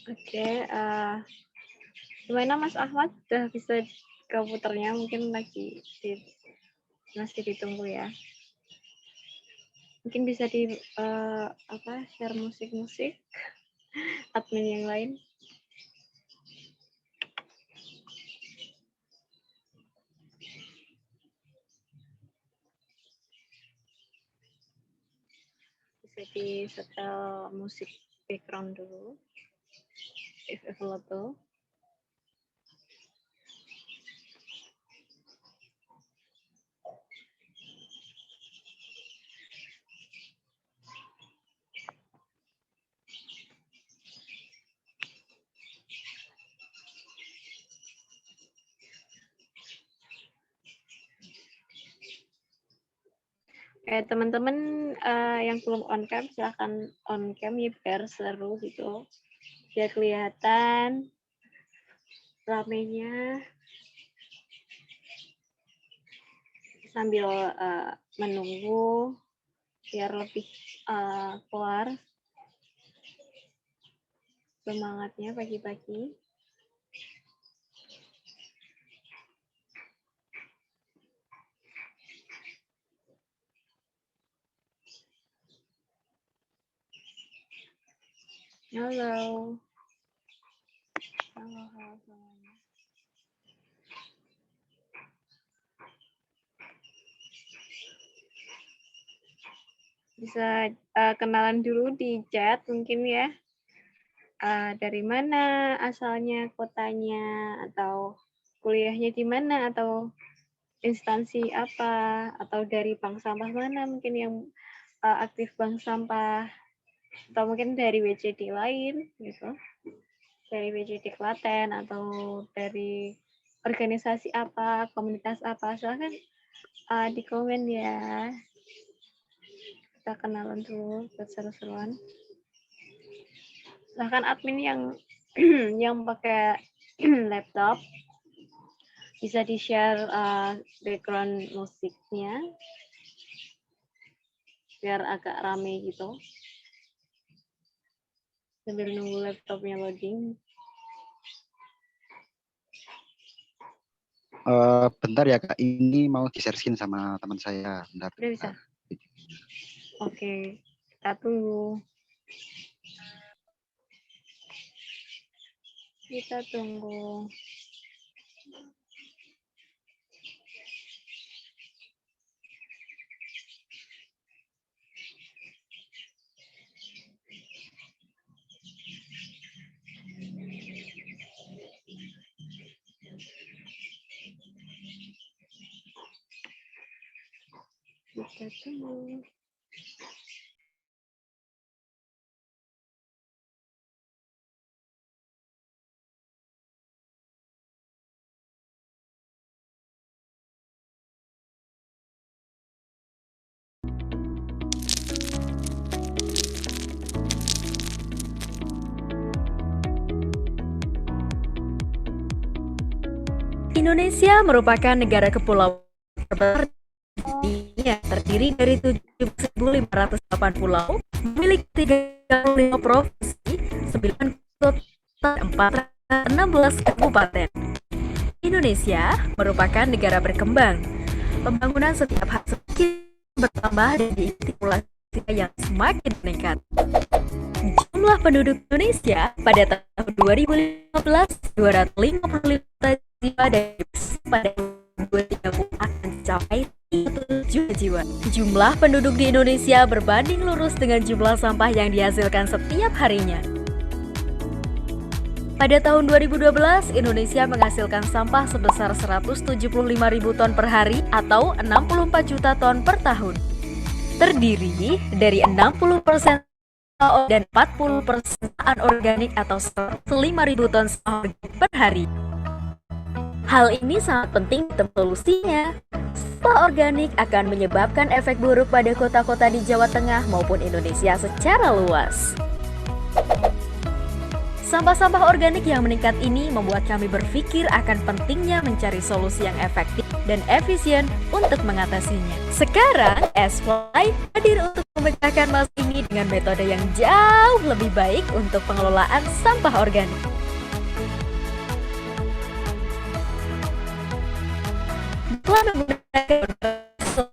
Oke, gimana Mas Ahmad? Udah bisa komputernya mungkin masih ditunggu ya. Mungkin bisa share musik-musik admin yang lain. Bisa di setel musik background dulu, if available. Teman-teman yang belum on cam silahkan on cam ya biar seru gitu, biar kelihatan ramenya sambil menunggu biar lebih keluar semangatnya pagi-pagi. Halo. Halo semuanya. Bisa kenalan dulu di chat mungkin ya. Dari mana asalnya, kotanya, atau kuliahnya di mana, atau instansi apa, atau dari bank sampah mana mungkin yang aktif bank sampah, atau mungkin dari WCD lain gitu, dari WCD Klaten, atau dari organisasi apa, komunitas apa, silahkan di komen ya. Kita kenalan dulu buat seru-seruan. Silahkan admin yang pakai laptop bisa di-share background musiknya biar agak rame gitu sambil nunggu laptopnya loading. Bentar ya Kak, ini mau di-share screen sama teman saya. Bentar. Udah bisa? Oke, kita tunggu. Kita tunggu. Kita tunggu. Indonesia merupakan negara kepulauan terbesar di dunia, terdiri dari 17.508 pulau, memiliki 35 provinsi, 9 kota, 416 kabupaten. Indonesia merupakan negara berkembang. Pembangunan setiap hari semakin bertambah dan diikuti populasi yang semakin meningkat. Jumlah penduduk Indonesia pada tahun 2015 255 juta jiwa dan pada 2030 akan mencapai 1 juta jiwa. Jumlah penduduk di Indonesia berbanding lurus dengan jumlah sampah yang dihasilkan setiap harinya. Pada tahun 2012, Indonesia menghasilkan sampah sebesar 175.000 ton per hari atau 64 juta ton per tahun. Terdiri dari 60% dan 40% anorganik atau 5.000 ton sampah organik per hari. Hal ini sangat penting untuk solusinya. Sampah organik akan menyebabkan efek buruk pada kota-kota di Jawa Tengah maupun Indonesia secara luas. Sampah-sampah organik yang meningkat ini membuat kami berpikir akan pentingnya mencari solusi yang efektif dan efisien untuk mengatasinya. Sekarang, S-Fly hadir untuk memecahkan masalah ini dengan metode yang jauh lebih baik untuk pengelolaan sampah organik. Setelah menggunakan proses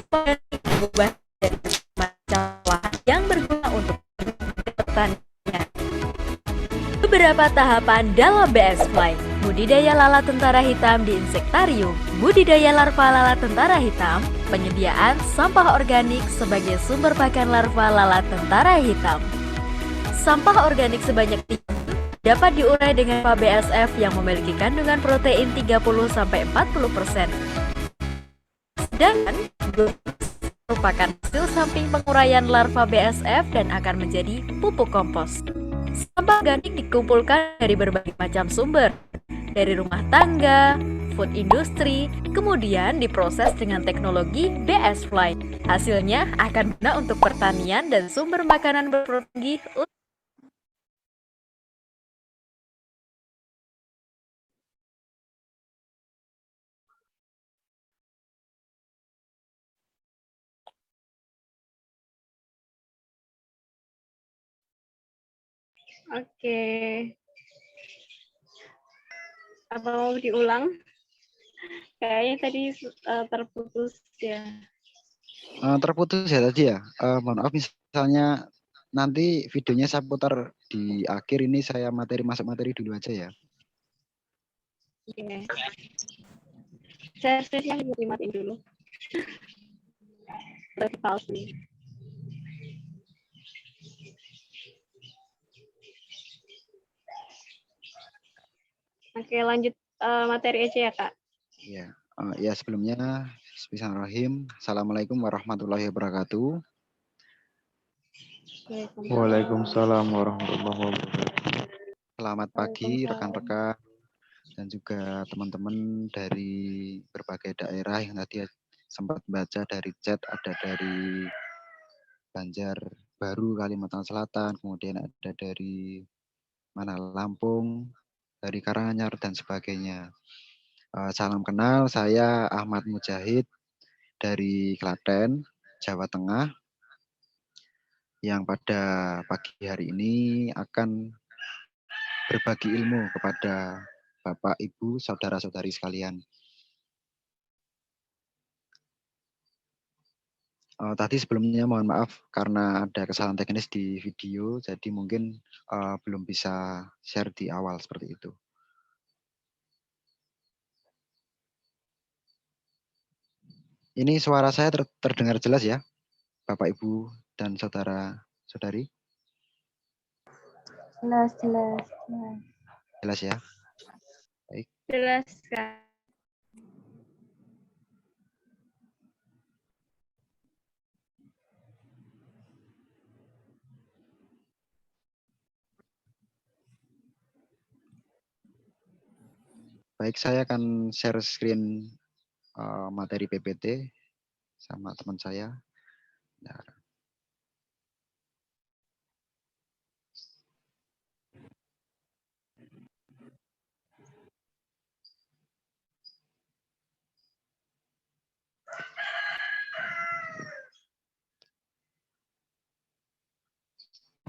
organik berubah dari macam lahan yang berguna untuk pertanian. Beberapa tahapan dalam BS Fly: budidaya lalat tentara hitam di insektarium, budidaya larva lalat tentara hitam, penyediaan sampah organik sebagai sumber pakan larva lalat tentara hitam. Sampah organik sebanyak 3 dapat diurai dengan BASF yang memiliki kandungan protein 30-40%. Sedangkan merupakan hasil samping penguraian larva BASF dan akan menjadi pupuk kompos. Sampah organik dikumpulkan dari berbagai macam sumber, dari rumah tangga, food industry, kemudian diproses dengan teknologi BS Fly. Hasilnya akan guna untuk pertanian dan sumber makanan berprotein. Oke. Apa mau diulang? Kayaknya tadi terputus ya. Terputus ya tadi ya. Mohon maaf misalnya nanti videonya saya putar di akhir ini, saya masuk materi dulu aja ya. Oke. Saya yang dimatiin dulu. Berarti pause nih. Oke, lanjut materi aja ya, Kak. Ya, ya sebelumnya bismillahirrahmanirrahim. Assalamualaikum warahmatullahi wabarakatuh. Waalaikumsalam warahmatullahi wabarakatuh. Selamat pagi rekan-rekan dan juga teman-teman dari berbagai daerah yang tadi sempat baca dari chat, ada dari Banjarbaru, Kalimantan Selatan, kemudian ada dari Lampung, dari Karanganyar dan sebagainya. Salam kenal, saya Ahmad Mujahid dari Klaten, Jawa Tengah, yang pada pagi hari ini akan berbagi ilmu kepada Bapak, Ibu, saudara-saudari sekalian. Tadi sebelumnya mohon maaf karena ada kesalahan teknis di video, jadi mungkin belum bisa share di awal seperti itu. Ini suara saya terdengar jelas ya, Bapak, Ibu, dan saudara-saudari? Jelas. Jelas ya? Baik. Jelas, Kak. Baik, saya akan share screen materi PPT sama teman saya. Nah,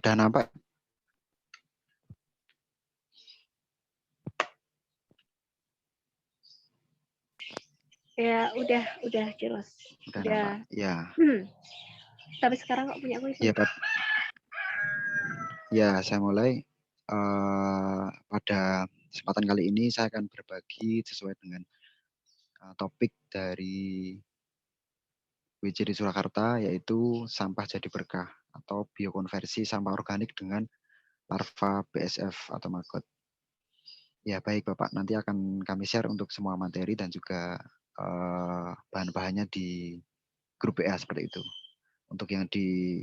udah nampak? Ya, udah jelas. Udah nampak. Ya. Tapi sekarang kok punya aku itu? Ya, Pak. Ya, saya mulai. Pada kesempatan kali ini saya akan berbagi sesuai dengan topik dari WJD Surakarta, yaitu sampah jadi berkah atau biokonversi sampah organik dengan larva BASF atau maggot. Ya baik Bapak, nanti akan kami share untuk semua materi dan juga bahan-bahannya di grup WA seperti itu. Untuk yang di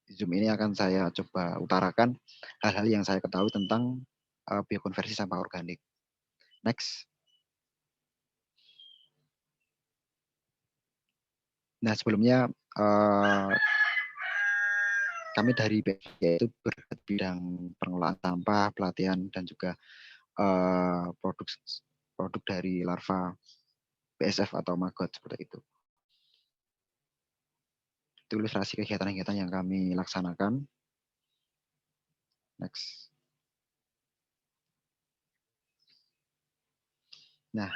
Zoom ini akan saya coba utarakan hal-hal yang saya ketahui tentang biokonversi sampah organik. Next. Nah, sebelumnya kami dari BSF yaitu bidang pengelolaan sampah, pelatihan, dan juga produk dari larva BSF atau maggot seperti itu. Itu ilustrasi kegiatan-kegiatan yang kami laksanakan. Next. Nah,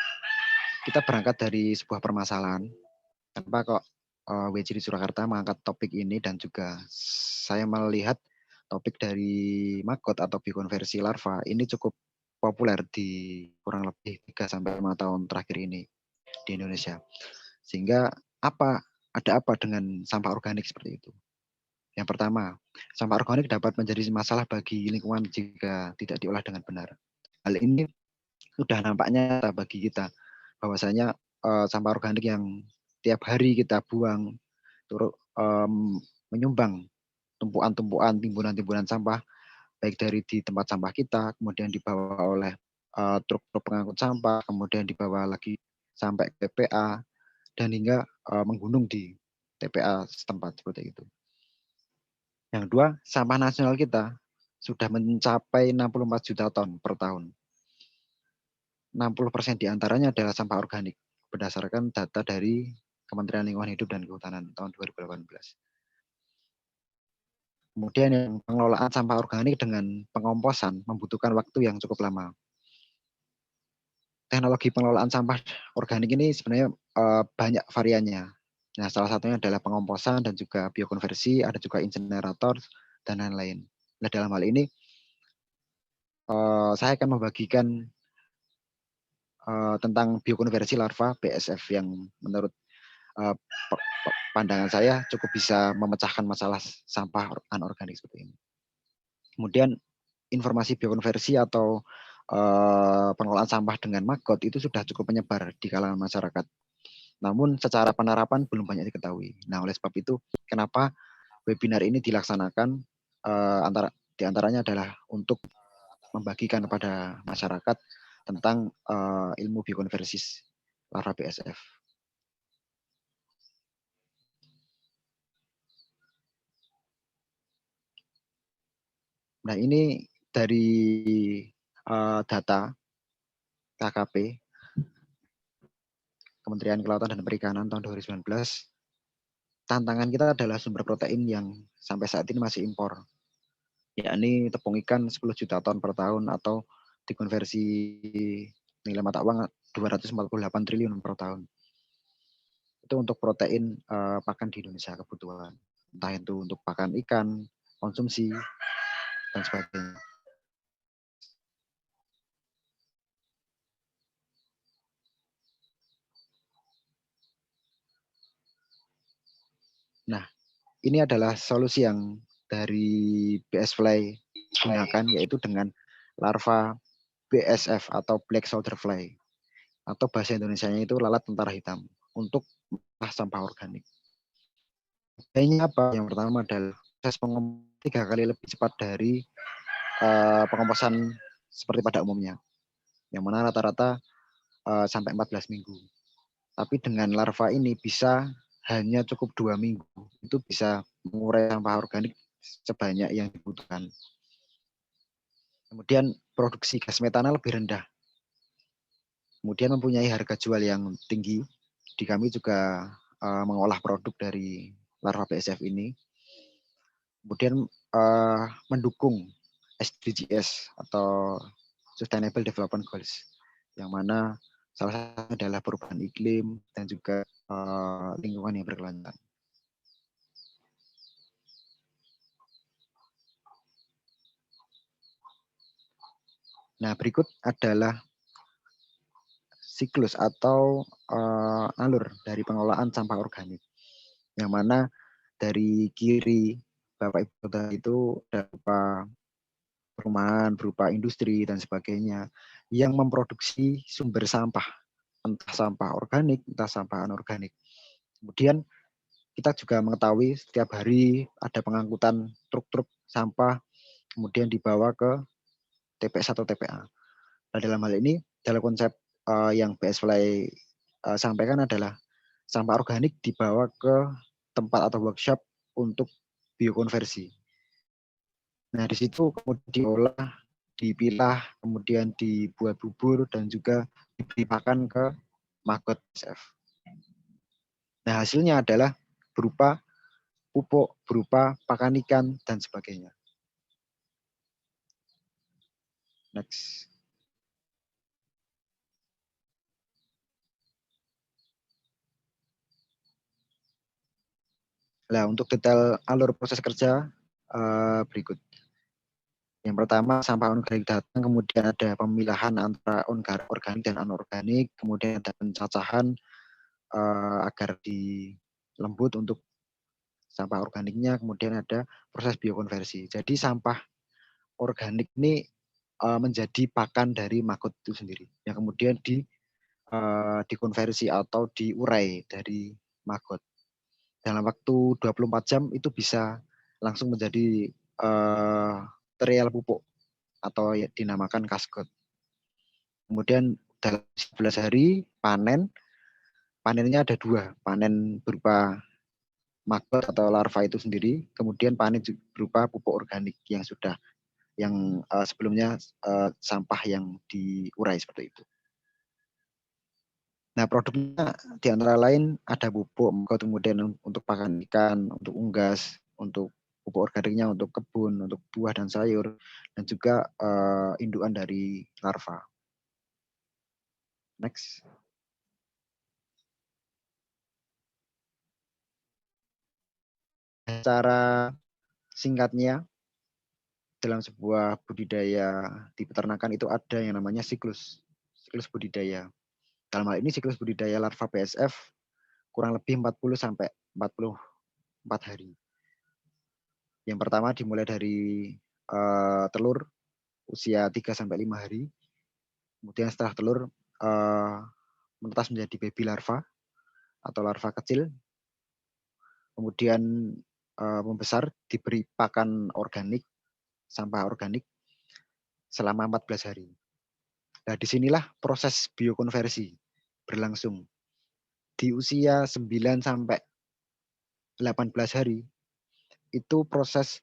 kita berangkat dari sebuah permasalahan. Kenapa kok WC di Surakarta mengangkat topik ini, dan juga saya melihat topik dari maggot atau biokonversi larva ini cukup populer di kurang lebih 3-5 tahun terakhir ini di Indonesia. Sehingga ada apa dengan sampah organik seperti itu? Yang pertama, sampah organik dapat menjadi masalah bagi lingkungan jika tidak diolah dengan benar. Hal ini sudah nampaknya bagi kita, bahwasanya sampah organik yang tiap hari kita buang turut menyumbang tumpuan-tumpuan, timbunan-timbunan sampah, baik dari di tempat sampah kita, kemudian dibawa oleh truk-truk pengangkut sampah, kemudian dibawa lagi sampai ke TPA, dan hingga menggunung di TPA setempat seperti itu. Yang kedua, sampah nasional kita sudah mencapai 64 juta ton per tahun. 60% diantaranya adalah sampah organik, berdasarkan data dari Kementerian Lingkungan Hidup dan Kehutanan tahun 2018. Kemudian yang pengelolaan sampah organik dengan pengomposan membutuhkan waktu yang cukup lama. Teknologi pengelolaan sampah organik ini sebenarnya banyak variannya. Nah, salah satunya adalah pengomposan dan juga biokonversi, ada juga insinerator, dan lain-lain. Nah, dalam hal ini, saya akan membagikan tentang biokonversi larva BSF yang menurut pandangan saya cukup bisa memecahkan masalah sampah anorganik seperti ini. Kemudian informasi biokonversi atau pengelolaan sampah dengan maggot itu sudah cukup menyebar di kalangan masyarakat. Namun secara penerapan belum banyak diketahui. Nah, oleh sebab itu kenapa webinar ini dilaksanakan, di antaranya adalah untuk membagikan kepada masyarakat tentang ilmu biokonversi larva BSF. Nah, ini dari data KKP, Kementerian Kelautan dan Perikanan tahun 2019, tantangan kita adalah sumber protein yang sampai saat ini masih impor, yakni tepung ikan 10 juta ton per tahun atau dikonversi nilai mata uang 248 triliun per tahun. Itu untuk protein pakan di Indonesia kebutuhan. Entah itu untuk pakan ikan, konsumsi, dan sebagainya. Nah, ini adalah solusi yang dari BS Fly gunakan, yaitu dengan larva BSF atau Black Soldier Fly, atau bahasa Indonesianya itu lalat tentara hitam, untuk sampah organik. Bedanya apa? Yang pertama adalah proses pengomposan 3 kali lebih cepat dari pengomposan seperti pada umumnya, yang mana rata-rata sampai 14 minggu. Tapi dengan larva ini bisa hanya cukup 2 minggu, itu bisa mengurai sampah organik sebanyak yang dibutuhkan. Kemudian produksi gas metana lebih rendah. Kemudian mempunyai harga jual yang tinggi. Di kami juga mengolah produk dari larva BSF ini. Kemudian mendukung SDGs atau Sustainable Development Goals, yang mana salah satunya adalah perubahan iklim dan juga lingkungan yang berkelanjutan. Nah, berikut adalah siklus atau alur dari pengelolaan sampah organik, yang mana dari kiri Bapak Ibu itu berupa perumahan, berupa industri dan sebagainya yang memproduksi sumber sampah, entah sampah organik, entah sampah anorganik. Kemudian kita juga mengetahui setiap hari ada pengangkutan truk-truk sampah kemudian dibawa ke TPS atau TPA. Nah, dalam hal ini, dalam konsep yang BS Fly sampaikan adalah sampah organik dibawa ke tempat atau workshop untuk biokonversi. Nah, di situ kemudian diolah, dipilah, kemudian dibuat bubur, dan juga diberi pakan ke maggot BSF. Nah, hasilnya adalah berupa pupuk, berupa pakan ikan, dan sebagainya. Next. Nah, untuk detail alur proses kerja berikut. Yang pertama, sampah organik datang, kemudian ada pemilahan antara organik dan anorganik, kemudian ada pencacahan agar lembut untuk sampah organiknya, kemudian ada proses biokonversi. Jadi sampah organik ini menjadi pakan dari maggot itu sendiri, yang kemudian dikonversi atau diurai dari maggot. Dalam waktu 24 jam itu bisa langsung menjadi terial pupuk atau dinamakan kasgot. Kemudian dalam 11 hari panennya ada dua, panen berupa maggot atau larva itu sendiri, kemudian panen berupa pupuk organik yang sebelumnya sampah yang diurai seperti itu. Nah, produknya di antara lain ada pupuk, kemudian untuk pakan ikan, untuk unggas, untuk pupuk organiknya untuk kebun, untuk buah dan sayur, dan juga indukan dari larva. Next. Cara singkatnya, dalam sebuah budidaya di peternakan itu ada yang namanya siklus budidaya. Dalam hal ini siklus budidaya larva BSF kurang lebih 40 sampai 44 hari. Yang pertama dimulai dari telur usia 3 sampai 5 hari. Kemudian setelah telur menetas menjadi baby larva atau larva kecil. Kemudian membesar diberi pakan organik, sampah organik selama 14 hari. Nah, disinilah proses biokonversi berlangsung. Di usia 9 sampai 18 hari, itu proses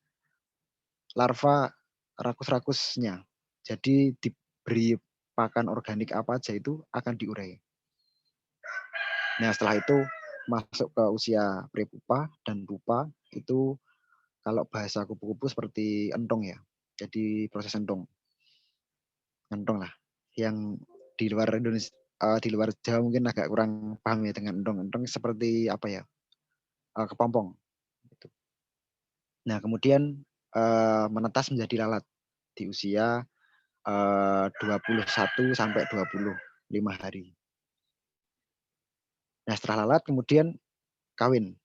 larva rakus-rakusnya. Jadi diberi pakan organik apa aja itu akan diurai. Nah, setelah itu masuk ke usia prepupa dan pupa, itu kalau bahasa kupu-kupu seperti entong ya. Jadi proses entong lah. Yang di luar Indonesia, di luar Jawa mungkin agak kurang paham ya dengan entong. Entong seperti apa ya? Kepompong. Gitu. Nah, kemudian menetas menjadi lalat di usia 21 sampai 25 hari. Nah, setelah lalat kemudian kawin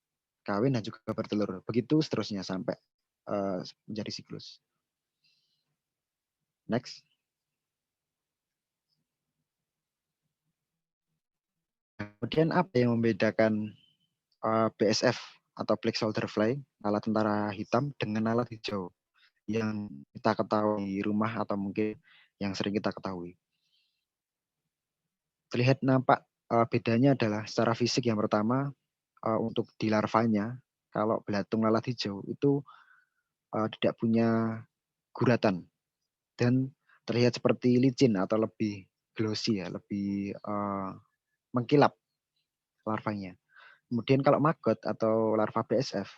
dan juga bertelur. Begitu seterusnya sampai menjadi siklus. Next. Kemudian apa yang membedakan BSF atau Black Soldier Fly, lalat tentara hitam, dengan lalat hijau yang kita ketahui di rumah atau mungkin yang sering kita ketahui? Terlihat nampak bedanya adalah secara fisik. Yang pertama, untuk di larvanya, kalau belatung lalat hijau itu tidak punya guratan dan terlihat seperti licin atau lebih glossy ya, lebih mengkilap larvanya. Kemudian kalau maggot atau larva BSF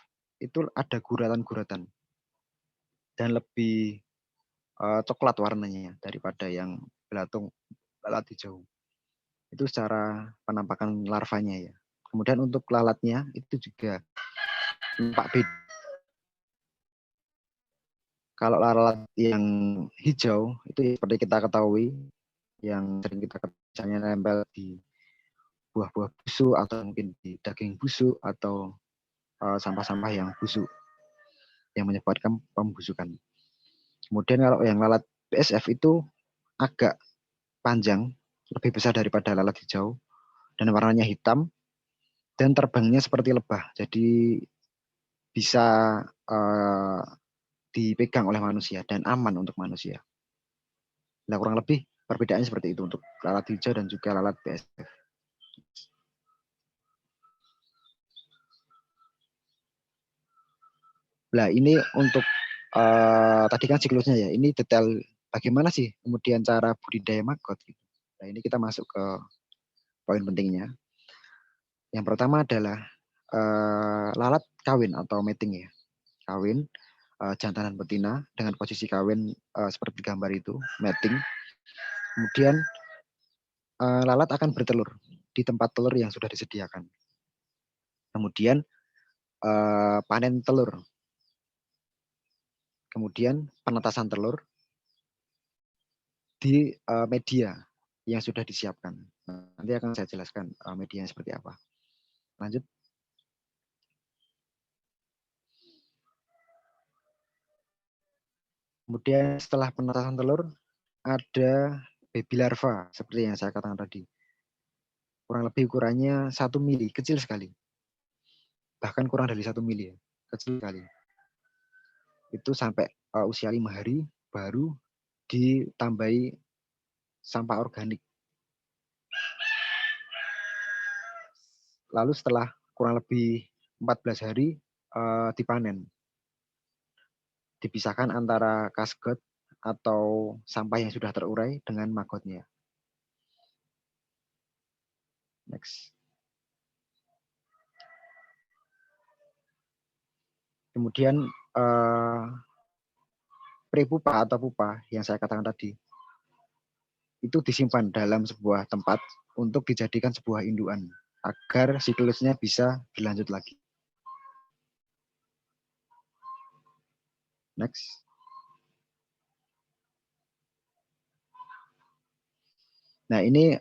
itu ada guratan-guratan dan lebih coklat warnanya daripada yang belatung lalat hijau. Itu secara penampakan larvanya ya. Kemudian untuk lalatnya itu juga nampak beda. Kalau lalat yang hijau itu seperti kita ketahui, yang sering kita misalnya nempel di buah-buah busuk atau mungkin di daging busuk atau sampah-sampah yang busuk yang menyebabkan pembusukan. Kemudian kalau yang lalat BSF itu agak panjang, lebih besar daripada lalat hijau dan warnanya hitam dan terbangnya seperti lebah. Jadi bisa dipegang oleh manusia dan aman untuk manusia. Nah, kurang lebih perbedaannya seperti itu untuk lalat hijau dan juga lalat BSF. Nah, ini untuk tadi kan siklusnya ya. Ini detail bagaimana sih kemudian cara budidaya maggot. Gitu. Nah, ini kita masuk ke poin pentingnya. Yang pertama adalah lalat kawin atau mating ya. Kawin jantan dan betina dengan posisi kawin seperti gambar itu, mating. Kemudian lalat akan bertelur di tempat telur yang sudah disediakan. Kemudian panen telur. Kemudian penetasan telur di media yang sudah disiapkan. Nanti akan saya jelaskan medianya seperti apa. Lanjut. Kemudian setelah penetasan telur, ada baby larva, seperti yang saya katakan tadi. Kurang lebih ukurannya 1 mili, kecil sekali. Bahkan kurang dari 1 mili, ya. Kecil sekali. Itu sampai usia 5 hari, baru ditambahi sampah organik. Lalu setelah kurang lebih 14 hari, dipanen. Dipisahkan antara kasgot atau sampah yang sudah terurai dengan maggotnya. Next. Kemudian prepupa atau pupa yang saya katakan tadi, itu disimpan dalam sebuah tempat untuk dijadikan sebuah induan agar siklusnya bisa berlanjut lagi. Next. Nah, ini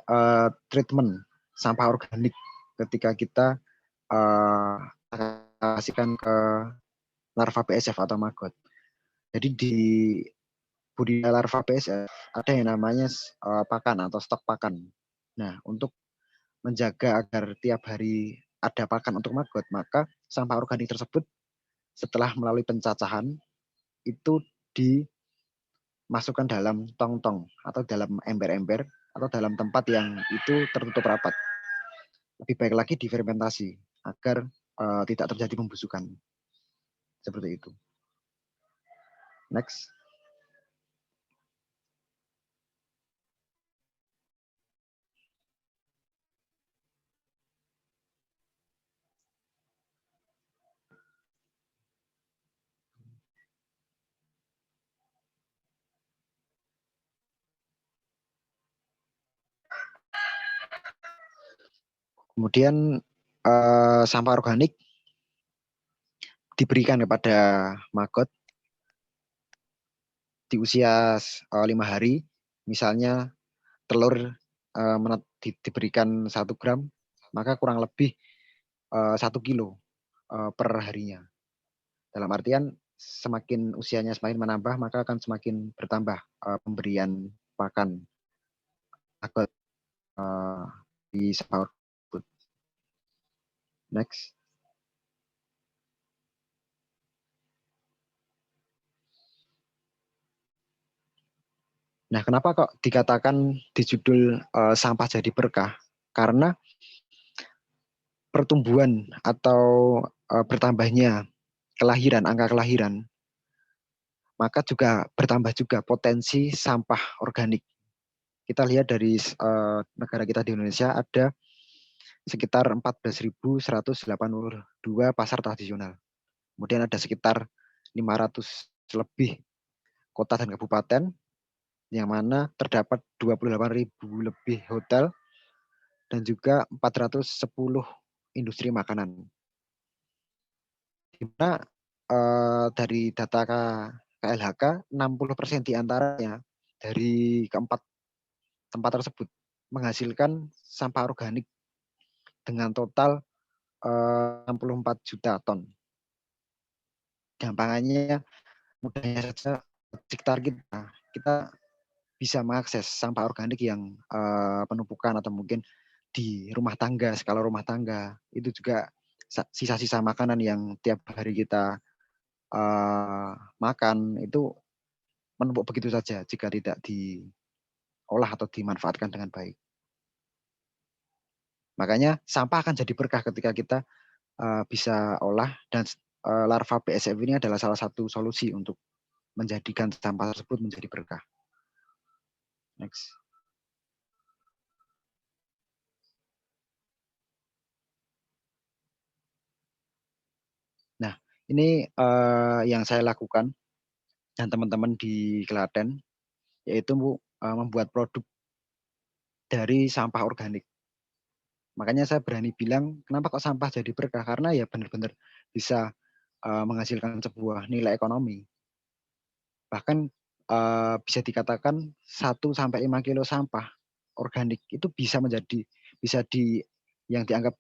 treatment sampah organik ketika kita kasihkan ke larva BSF atau maggot. Jadi di budidaya larva BSF ada yang namanya pakan atau stok pakan. Nah, untuk menjaga agar tiap hari ada pakan untuk maggot, maka sampah organik tersebut setelah melalui pencacahan itu dimasukkan dalam tong-tong atau dalam ember-ember atau dalam tempat yang itu tertutup rapat. Lebih baik lagi difermentasi agar tidak terjadi pembusukan. Seperti itu. Next. Kemudian sampah organik diberikan kepada maggot di usia 5 hari, misalnya telur diberikan 1 gram, maka kurang lebih 1 kilo per harinya. Dalam artian semakin usianya semakin menambah, maka akan semakin bertambah pemberian pakan maggot di sampah. Next. Nah, kenapa kok dikatakan di judul sampah jadi berkah? Karena pertumbuhan atau bertambahnya angka kelahiran, maka juga bertambah juga potensi sampah organik. Kita lihat dari negara kita di Indonesia ada sekitar 14.182 pasar tradisional. Kemudian ada sekitar 500 lebih kota dan kabupaten, yang mana terdapat 28.000 lebih hotel, dan juga 410 industri makanan. Di mana dari data KLHK, 60% diantaranya dari keempat tempat tersebut menghasilkan sampah organik dengan total 64 juta ton. Gampangannya, mudahnya saja sekitar kita bisa mengakses sampah organik yang penumpukan atau mungkin di rumah tangga, skala rumah tangga, itu juga sisa-sisa makanan yang tiap hari kita makan itu menumpuk begitu saja jika tidak diolah atau dimanfaatkan dengan baik. Makanya sampah akan jadi berkah ketika kita bisa olah, dan larva BSF ini adalah salah satu solusi untuk menjadikan sampah tersebut menjadi berkah. Next. Nah, ini yang saya lakukan dan teman-teman di Klaten, yaitu membuat produk dari sampah organik. Makanya saya berani bilang, kenapa kok sampah jadi berkah? Karena ya benar-benar bisa menghasilkan sebuah nilai ekonomi. Bahkan bisa dikatakan 1-5 kilo sampah organik itu bisa yang dianggap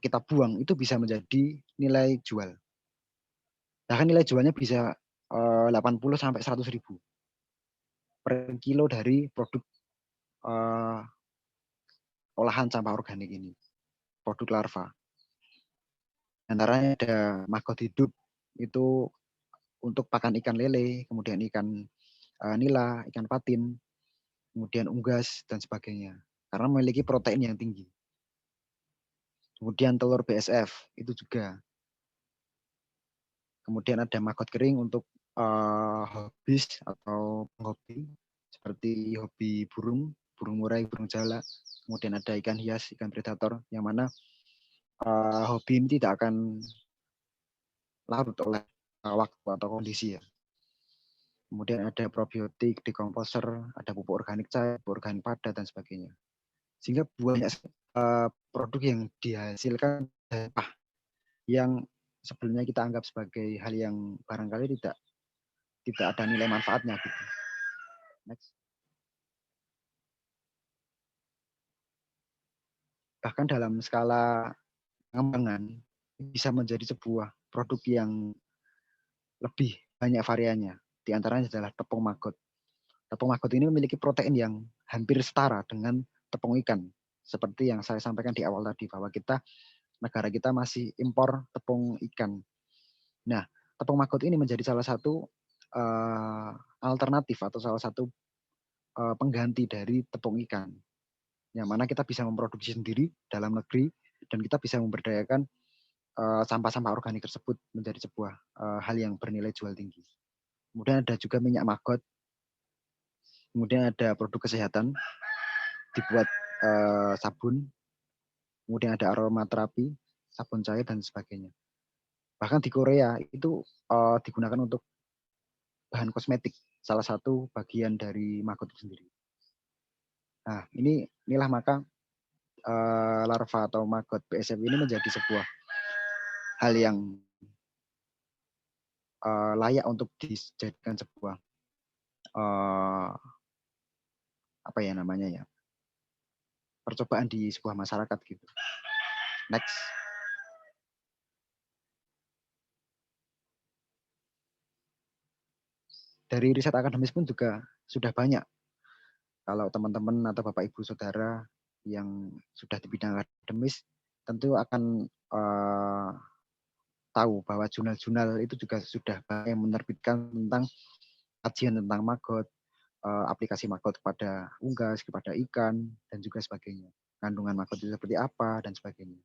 kita buang itu bisa menjadi nilai jual. Bahkan nilai jualnya bisa 80-100 ribu per kilo dari produk olahan sampah organik ini, produk larva. Antaranya ada maggot hidup, itu untuk pakan ikan lele, kemudian ikan nila, ikan patin, kemudian unggas, dan sebagainya. Karena memiliki protein yang tinggi. Kemudian telur BSF, itu juga. Kemudian ada maggot kering untuk hobis atau penghobi, seperti hobi burung murai, burung jalak. Kemudian ada ikan hias, ikan predator, yang mana hobi ini tidak akan larut oleh waktu atau kondisi ya. Kemudian ada probiotik, dekomposer, ada pupuk organik cair, pupuk organik padat, dan sebagainya. Sehingga banyak produk yang dihasilkan yang sebelumnya kita anggap sebagai hal yang barangkali tidak ada nilai manfaatnya gitu. Next. Bahkan dalam skala pengembangan bisa menjadi sebuah produk yang lebih banyak variannya. Di antaranya adalah tepung maggot. Tepung maggot ini memiliki protein yang hampir setara dengan tepung ikan. Seperti yang saya sampaikan di awal tadi, bahwa negara kita masih impor tepung ikan. Nah, tepung maggot ini menjadi salah satu alternatif atau salah satu pengganti dari tepung ikan. Yang mana kita bisa memproduksi sendiri dalam negeri, dan kita bisa memberdayakan sampah-sampah organik tersebut menjadi sebuah hal yang bernilai jual tinggi. Kemudian ada juga minyak maggot. Kemudian ada produk kesehatan, dibuat sabun. Kemudian ada aromaterapi, sabun cair, dan sebagainya. Bahkan di Korea itu digunakan untuk bahan kosmetik, salah satu bagian dari maggot itu sendiri. Nah, inilah maka larva atau maggot BSF ini menjadi sebuah hal yang layak untuk dijadikan sebuah apa ya namanya ya, percobaan di sebuah masyarakat gitu. Next. Dari riset akademis pun juga sudah banyak. Kalau teman-teman atau Bapak Ibu Saudara yang sudah di bidang akademis tentu akan tahu bahwa jurnal-jurnal itu juga sudah banyak yang menerbitkan tentang kajian tentang maggot, aplikasi maggot kepada unggas, kepada ikan, dan juga sebagainya. Kandungan maggot itu seperti apa, dan sebagainya.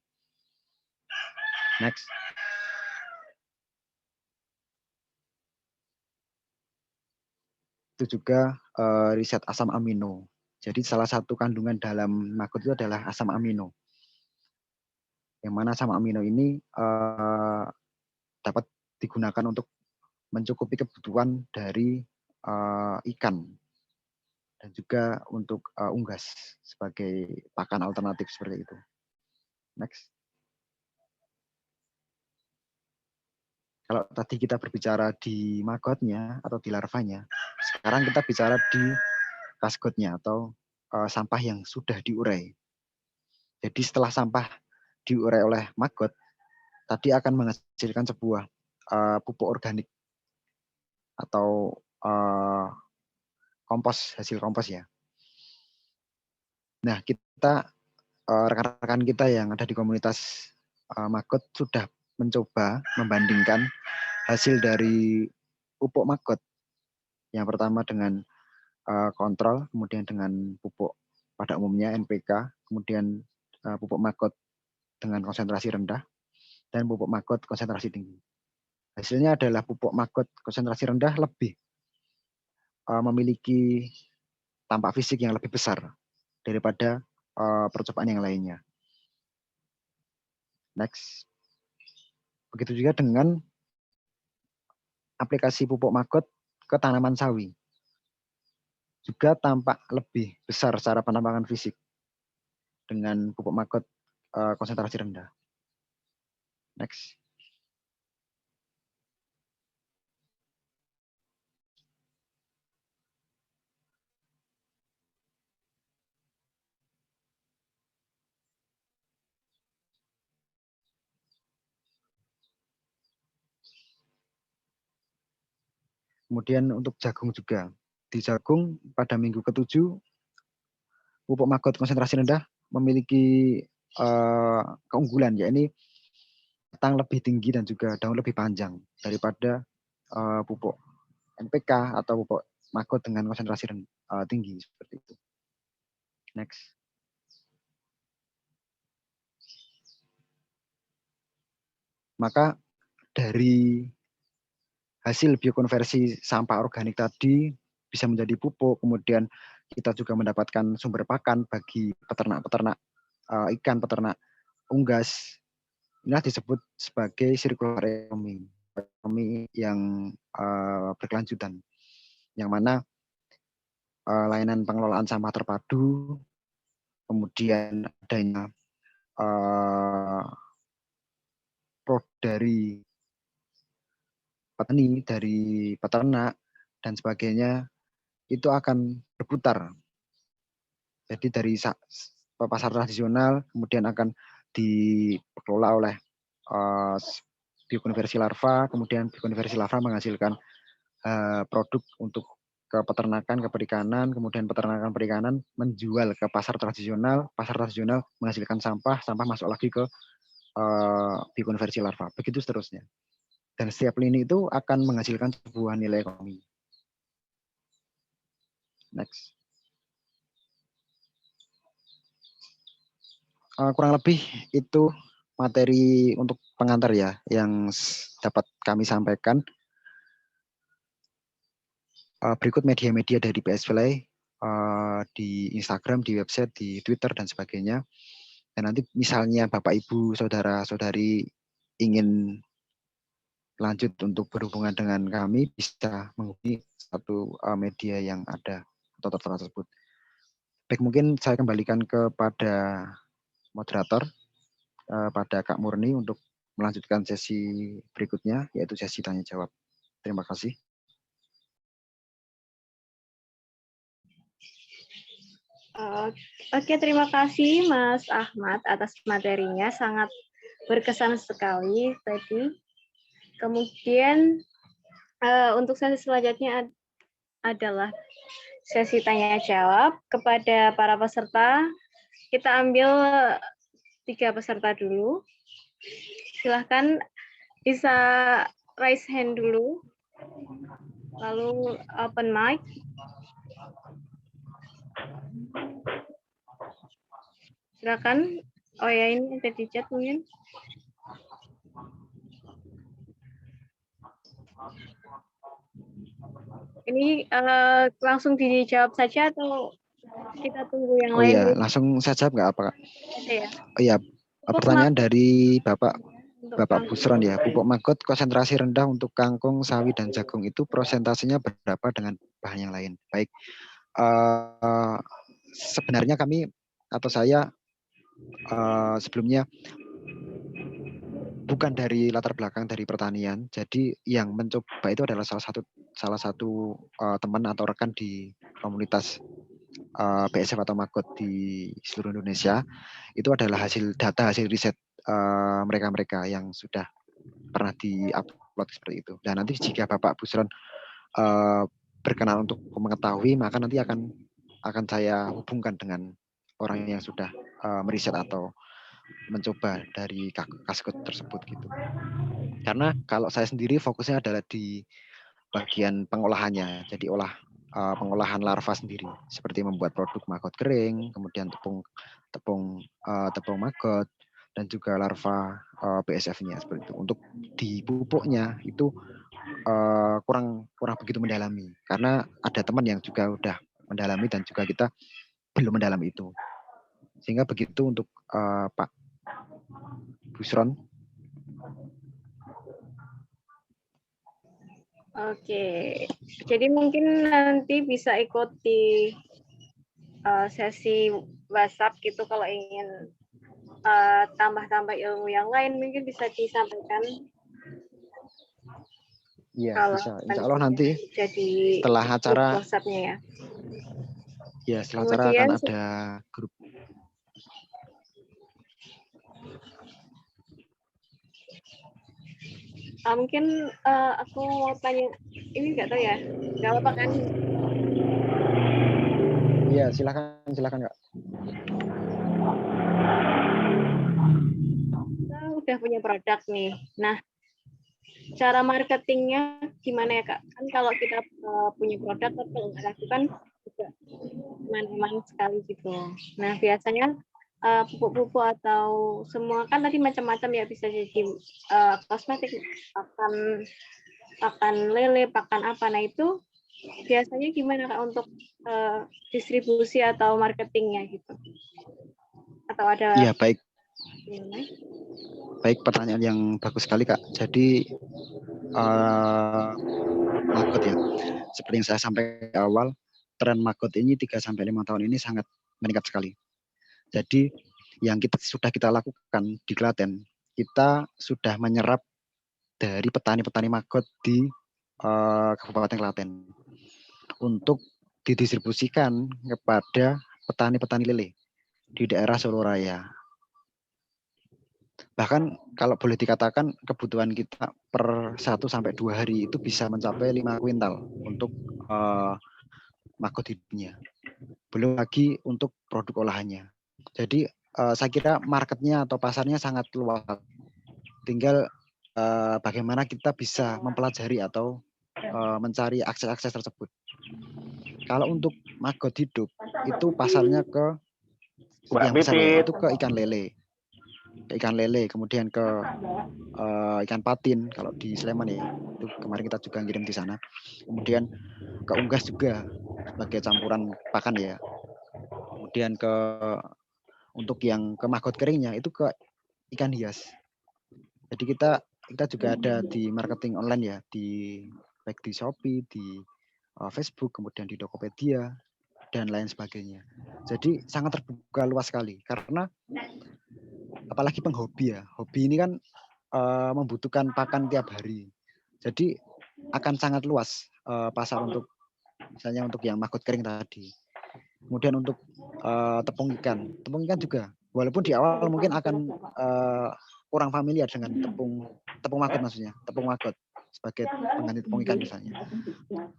Next. Itu juga riset asam amino. Jadi salah satu kandungan dalam maggot itu adalah asam amino. Yang mana asam amino ini dapat digunakan untuk mencukupi kebutuhan dari ikan, dan juga untuk unggas sebagai pakan alternatif seperti itu. Next. Kalau tadi kita berbicara di maggotnya atau di larvanya, sekarang kita bicara di kasgotnya atau sampah yang sudah diurai. Jadi setelah sampah diurai oleh maggot, tadi akan menghasilkan sebuah pupuk organik atau kompos, hasil kompos ya. Nah, kita rekan-rekan kita yang ada di komunitas maggot sudah mencoba membandingkan hasil dari pupuk maggot. Yang pertama dengan kontrol, kemudian dengan pupuk pada umumnya NPK, kemudian pupuk maggot dengan konsentrasi rendah, dan pupuk maggot konsentrasi tinggi. Hasilnya adalah pupuk maggot konsentrasi rendah lebih memiliki tampak fisik yang lebih besar daripada percobaan yang lainnya. Next. Begitu juga dengan aplikasi pupuk maggot ke tanaman sawi. Juga tampak lebih besar secara penampakan fisik dengan pupuk maggot konsentrasi rendah. Next. Kemudian untuk jagung juga. Di jagung pada minggu ke-7, pupuk maggot konsentrasi rendah memiliki keunggulan, yakni batang lebih tinggi dan juga daun lebih panjang daripada pupuk NPK atau pupuk maggot dengan konsentrasi tinggi seperti itu. Next. Maka dari hasil biokonversi sampah organik tadi bisa menjadi pupuk, kemudian kita juga mendapatkan sumber pakan bagi peternak-peternak ikan, peternak unggas. Inilah disebut sebagai circular ekonomi yang berkelanjutan, yang mana layanan pengelolaan sampah terpadu, kemudian adanya dari petani, dari peternak, dan sebagainya, itu akan berputar. Jadi dari pasar tradisional, kemudian akan dikelola oleh biokonversi larva, kemudian biokonversi larva menghasilkan produk untuk ke peternakan, ke perikanan, kemudian peternakan perikanan menjual ke pasar tradisional menghasilkan sampah masuk lagi ke biokonversi larva, begitu seterusnya. Dan setiap lini itu akan menghasilkan sebuah nilai ekonomi. Next. Kurang lebih itu materi untuk pengantar ya yang dapat kami sampaikan. Berikut media-media dari PS Play di Instagram, di website, di Twitter, dan sebagainya. Dan nanti misalnya Bapak, Ibu, Saudara-saudari ingin lanjut untuk berhubungan dengan kami, bisa menghubungi satu media yang ada atau tertera tersebut. Baik, mungkin saya kembalikan kepada moderator, pada Kak Murni untuk melanjutkan sesi berikutnya, yaitu sesi tanya-jawab. Terima kasih. Oke, terima kasih Mas Ahmad atas materinya, sangat berkesan sekali tadi. Kemudian untuk sesi selanjutnya adalah sesi tanya jawab kepada para peserta. Kita ambil 3 peserta dulu. Silahkan bisa raise hand dulu, lalu open mic. Silakan. Oh ya, ini ada di chat mungkin. Ini langsung dijawab saja atau kita tunggu yang lain? Oh iya, langsung saja nggak apa, Kak? Ada ya? Oh iya, pertanyaan dari Bapak Busron ya. Pupuk maggot konsentrasi rendah untuk kangkung, sawi, dan jagung itu prosentasenya berapa dengan bahan yang lain? Baik, sebenarnya kami atau saya sebelumnya bukan dari latar belakang dari pertanian, jadi yang mencoba itu adalah salah satu teman atau rekan di komunitas BSF atau maggot di seluruh Indonesia. Itu adalah hasil riset mereka-mereka yang sudah pernah di-upload seperti itu. Dan nanti jika Bapak Busron berkenan untuk mengetahui, maka nanti akan saya hubungkan dengan orang yang sudah meriset atau mencoba dari kaskut tersebut gitu. Karena kalau saya sendiri fokusnya adalah di bagian pengolahannya, jadi pengolahan larva sendiri, seperti membuat produk maggot kering, kemudian tepung maggot, dan juga larva BSF-nya seperti itu. Untuk di pupuknya itu kurang begitu mendalami, karena ada teman yang juga udah mendalami dan juga kita belum mendalami itu. Sehingga begitu untuk Pak Busron. Oke, jadi mungkin nanti bisa ikuti sesi WhatsApp gitu kalau ingin tambah-tambah ilmu yang lain mungkin bisa disampaikan. Iya, kalau bisa. Insya Allah nanti jadi setelah acara WhatsApp-nya ya. Ya, setelah acara akan ada grup. Mungkin aku mau tanya, ini nggak tahu ya, nggak apa-apa kan? Iya, silakan Kak. Kita udah punya produk nih. Nah, cara marketingnya gimana ya Kak? Kan kalau kita punya produk, kalau nggak lakukan juga teman-teman sekali gitu. Nah, biasanya pupuk-pupuk atau semua kan tadi macam-macam ya, bisa jadi kosmetik, pakan lele, pakan apa. Nah itu biasanya gimana Kak untuk distribusi atau marketingnya gitu? Atau ada? Iya, baik. Baik, pertanyaan yang bagus sekali Kak. Jadi maggot ya, seperti yang saya sampaikan awal, tren maggot ini 3-5 tahun ini sangat meningkat sekali. Jadi yang sudah kita lakukan di Klaten, kita sudah menyerap dari petani-petani maggot di Kabupaten Klaten untuk didistribusikan kepada petani-petani lele di daerah Solo Raya. Bahkan kalau boleh dikatakan kebutuhan kita per 1-2 hari itu bisa mencapai 5 kuintal untuk maggot hidupnya. Belum lagi untuk produk olahannya. Jadi saya kira marketnya atau pasarnya sangat luas. Tinggal bagaimana kita bisa mempelajari atau mencari akses-akses tersebut. Kalau untuk maggot hidup itu pasarnya ke yang besar ya, itu ke ikan lele, kemudian ke ikan patin kalau di Sleman ya, itu kemarin kita juga ngirim di sana. Kemudian ke unggas juga sebagai campuran pakan ya. Kemudian untuk yang ke maggot keringnya itu ke ikan hias. Jadi kita juga ada di marketing online ya, baik di Shopee, di Facebook, kemudian di Tokopedia dan lain sebagainya. Jadi sangat terbuka luas sekali karena apalagi penghobi ya. Hobi ini kan membutuhkan pakan tiap hari. Jadi akan sangat luas pasar untuk misalnya untuk yang maggot kering tadi. Kemudian untuk tepung ikan juga. Walaupun di awal mungkin akan kurang familiar dengan tepung maggot maksudnya, tepung maggot sebagai pengganti tepung ikan misalnya.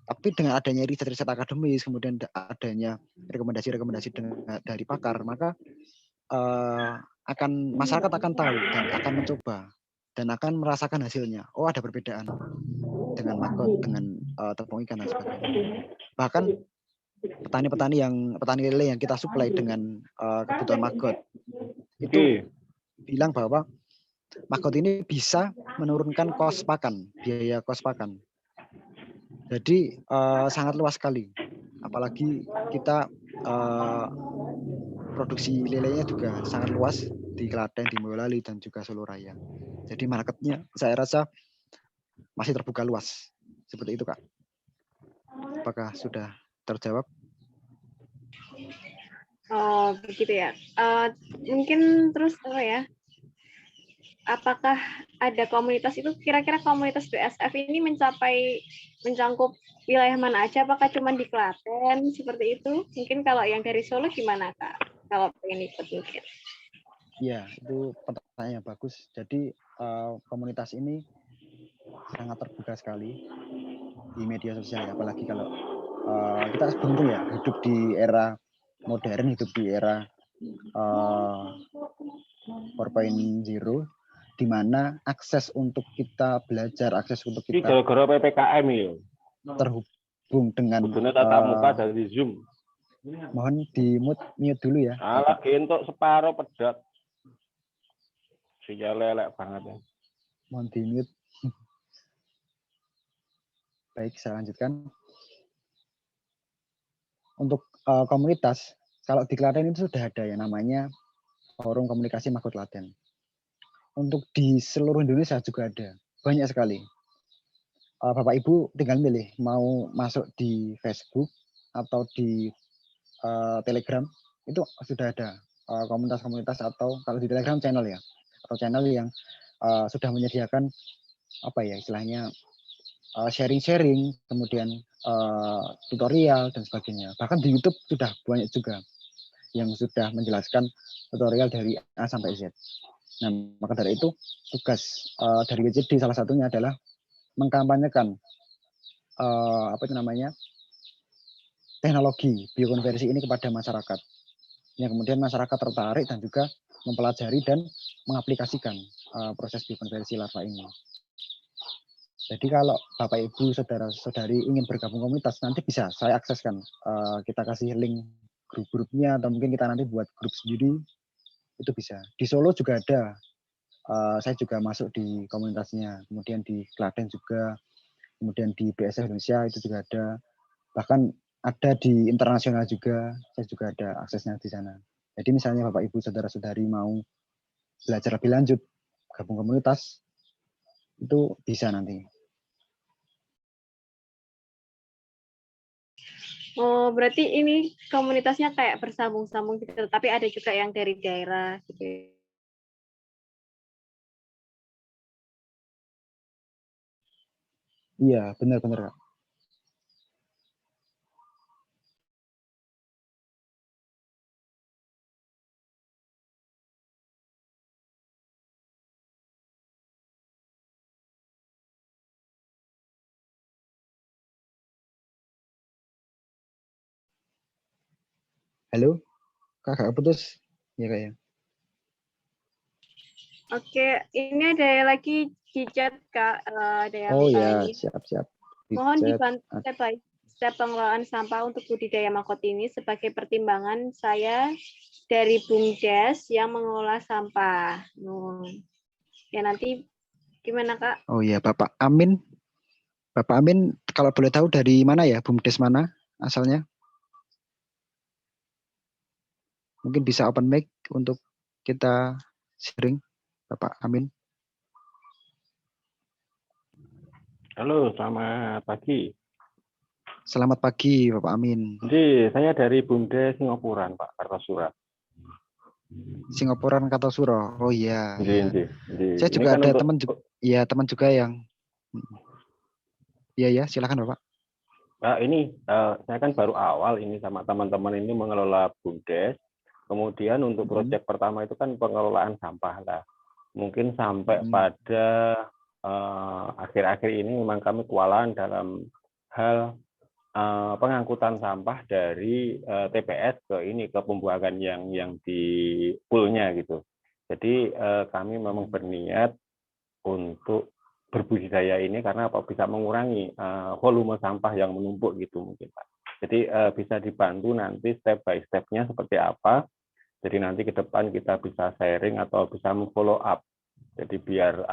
Tapi dengan adanya riset-riset akademis, kemudian adanya rekomendasi-rekomendasi dari pakar, maka masyarakat akan tahu dan akan mencoba dan akan merasakan hasilnya. Oh, ada perbedaan dengan maggot, dengan tepung ikan dan sebagainya. Bahkan petani lele yang kita suplai dengan kebutuhan maggot itu bilang bahwa maggot ini bisa menurunkan biaya kos pakan. Jadi sangat luas sekali. Apalagi kita produksi lelenya juga sangat luas di Klaten, di Boyolali dan juga Solo Raya. Jadi marketnya saya rasa masih terbuka luas. Seperti itu Kak. Apakah sudah terjawab? Oh begitu ya. Mungkin terus apa ya? Apakah ada komunitas itu, kira-kira komunitas BSF ini mencangkup wilayah mana aja? Apakah cuma di Klaten seperti itu? Mungkin kalau yang dari Solo gimana Kak? Kalau pengen ikut mungkin. Iya, itu pertanyaan yang bagus. Jadi komunitas ini sangat terbuka sekali di media sosial, apalagi kalau kita beruntung ya hidup di era modern, hidup di era 4.0 di mana akses untuk kita belajar, akses untuk Ini kita gara-gara PPKM ya. terhubung dengan Kudune tatap muka dari Zoom. mohon di mute dulu ya. Lagi untuk separuh pedot. Sinyal lelek banget ya. Mohon di mute. Baik, saya lanjutkan. Untuk komunitas, kalau di Klaten itu sudah ada yang namanya Forum Komunikasi Mago Klaten. Untuk di seluruh Indonesia juga ada, banyak sekali. Bapak Ibu tinggal milih mau masuk di Facebook atau di Telegram, itu sudah ada komunitas-komunitas, atau kalau di Telegram channel ya, atau channel yang sudah menyediakan apa ya istilahnya sharing-sharing, kemudian tutorial dan sebagainya. Bahkan di YouTube sudah banyak juga yang sudah menjelaskan tutorial dari A sampai Z. Nah, maka dari itu tugas dari WCD salah satunya adalah mengkampanyekan teknologi biokonversi ini kepada masyarakat. Yang kemudian masyarakat tertarik dan juga mempelajari dan mengaplikasikan proses biokonversi larva ini. Jadi kalau Bapak Ibu saudara-saudari ingin bergabung komunitas, nanti bisa saya akseskan. Kita kasih link grup-grupnya, atau mungkin kita nanti buat grup sendiri, itu bisa. Di Solo juga ada, saya juga masuk di komunitasnya. Kemudian di Klaten juga, kemudian di BSF Indonesia itu juga ada. Bahkan ada di internasional juga, saya juga ada aksesnya di sana. Jadi misalnya Bapak Ibu saudara-saudari mau belajar lebih lanjut, gabung komunitas, itu bisa nanti. Oh, berarti ini komunitasnya kayak bersambung-sambung gitu, tapi ada juga yang dari daerah gitu. Iya, benar-benar, Kak. Halo, Kakak putus? Ya, Kak ya. Oke, ini ada lagi di chat, Kak. Ada yang Oh ya, ini. siap-siap. Mohon dibantu step by step pengelolaan sampah untuk budidaya makot ini sebagai pertimbangan saya dari BUMDes yang mengelola sampah. Ya nanti gimana, Kak? Oh ya, Bapak Amin. Bapak Amin, kalau boleh tahu dari mana ya, BUMDes mana asalnya? Mungkin bisa open mic untuk kita sharing, Bapak Amin. Halo, selamat pagi. Selamat pagi, Bapak Amin. Jadi saya dari BUMDes Singapuran, Pak Kartosura. Singapuran Kartosuro. Oh iya. Jadi, Saya juga kan ada teman juga yang. Iya ya, silakan Bapak. Saya kan baru awal ini sama teman-teman ini mengelola BUMDes. Kemudian untuk proyek pertama itu kan pengelolaan sampah lah. Mungkin sampai pada akhir-akhir ini memang kami kewalahan dalam hal pengangkutan sampah dari TPS ke pembuangan yang di poolnya gitu. Jadi kami memang berniat untuk berbudidaya ini karena bisa mengurangi volume sampah yang menumpuk gitu mungkin Pak. Jadi bisa dibantu nanti step by step-nya seperti apa. Jadi nanti ke depan kita bisa sharing atau bisa follow up. Jadi biar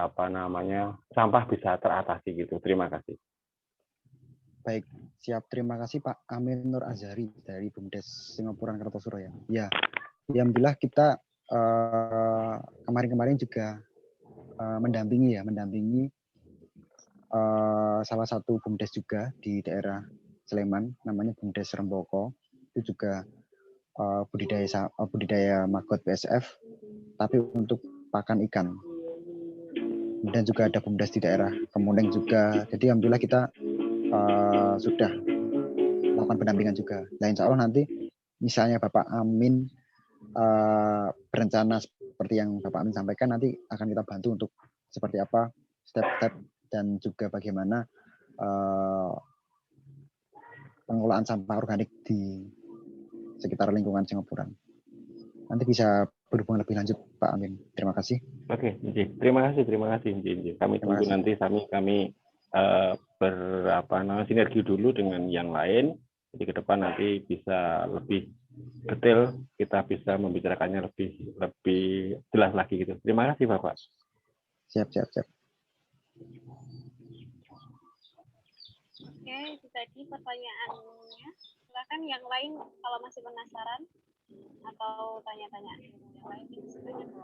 sampah bisa teratasi gitu. Terima kasih. Baik, siap. Terima kasih Pak Amin Nur Azhari dari BUMDes Singapuran Kartosuro ya. Ya, alhamdulillah kita kemarin-kemarin juga mendampingi salah satu BUMDes juga di daerah Sleman, namanya BUMDes Remboko. Itu juga budidaya maggot BSF, tapi untuk pakan ikan. Kemudian juga ada BUMDes di daerah Kemuning juga. Jadi alhamdulillah kita sudah melakukan pendampingan juga. Nah, insya Allah nanti misalnya Bapak Amin berencana seperti yang Bapak Amin sampaikan, nanti akan kita bantu untuk seperti apa step-step dan juga bagaimana pengelolaan sampah organik di sekitar lingkungan Singapuran. nanti bisa berhubungan lebih lanjut Pak Amin. Terima kasih. Oke, terima kasih, Nji. Kami Terima tunggu kasih. nanti kami sinergi dulu dengan yang lain. Jadi ke depan nanti bisa lebih detail, kita bisa membicarakannya lebih jelas lagi gitu. Terima kasih Bapak. Siap. Oke, itu tadi pertanyaannya. Silakan yang lain kalau masih penasaran atau tanya-tanya yang lain bisa tanya ke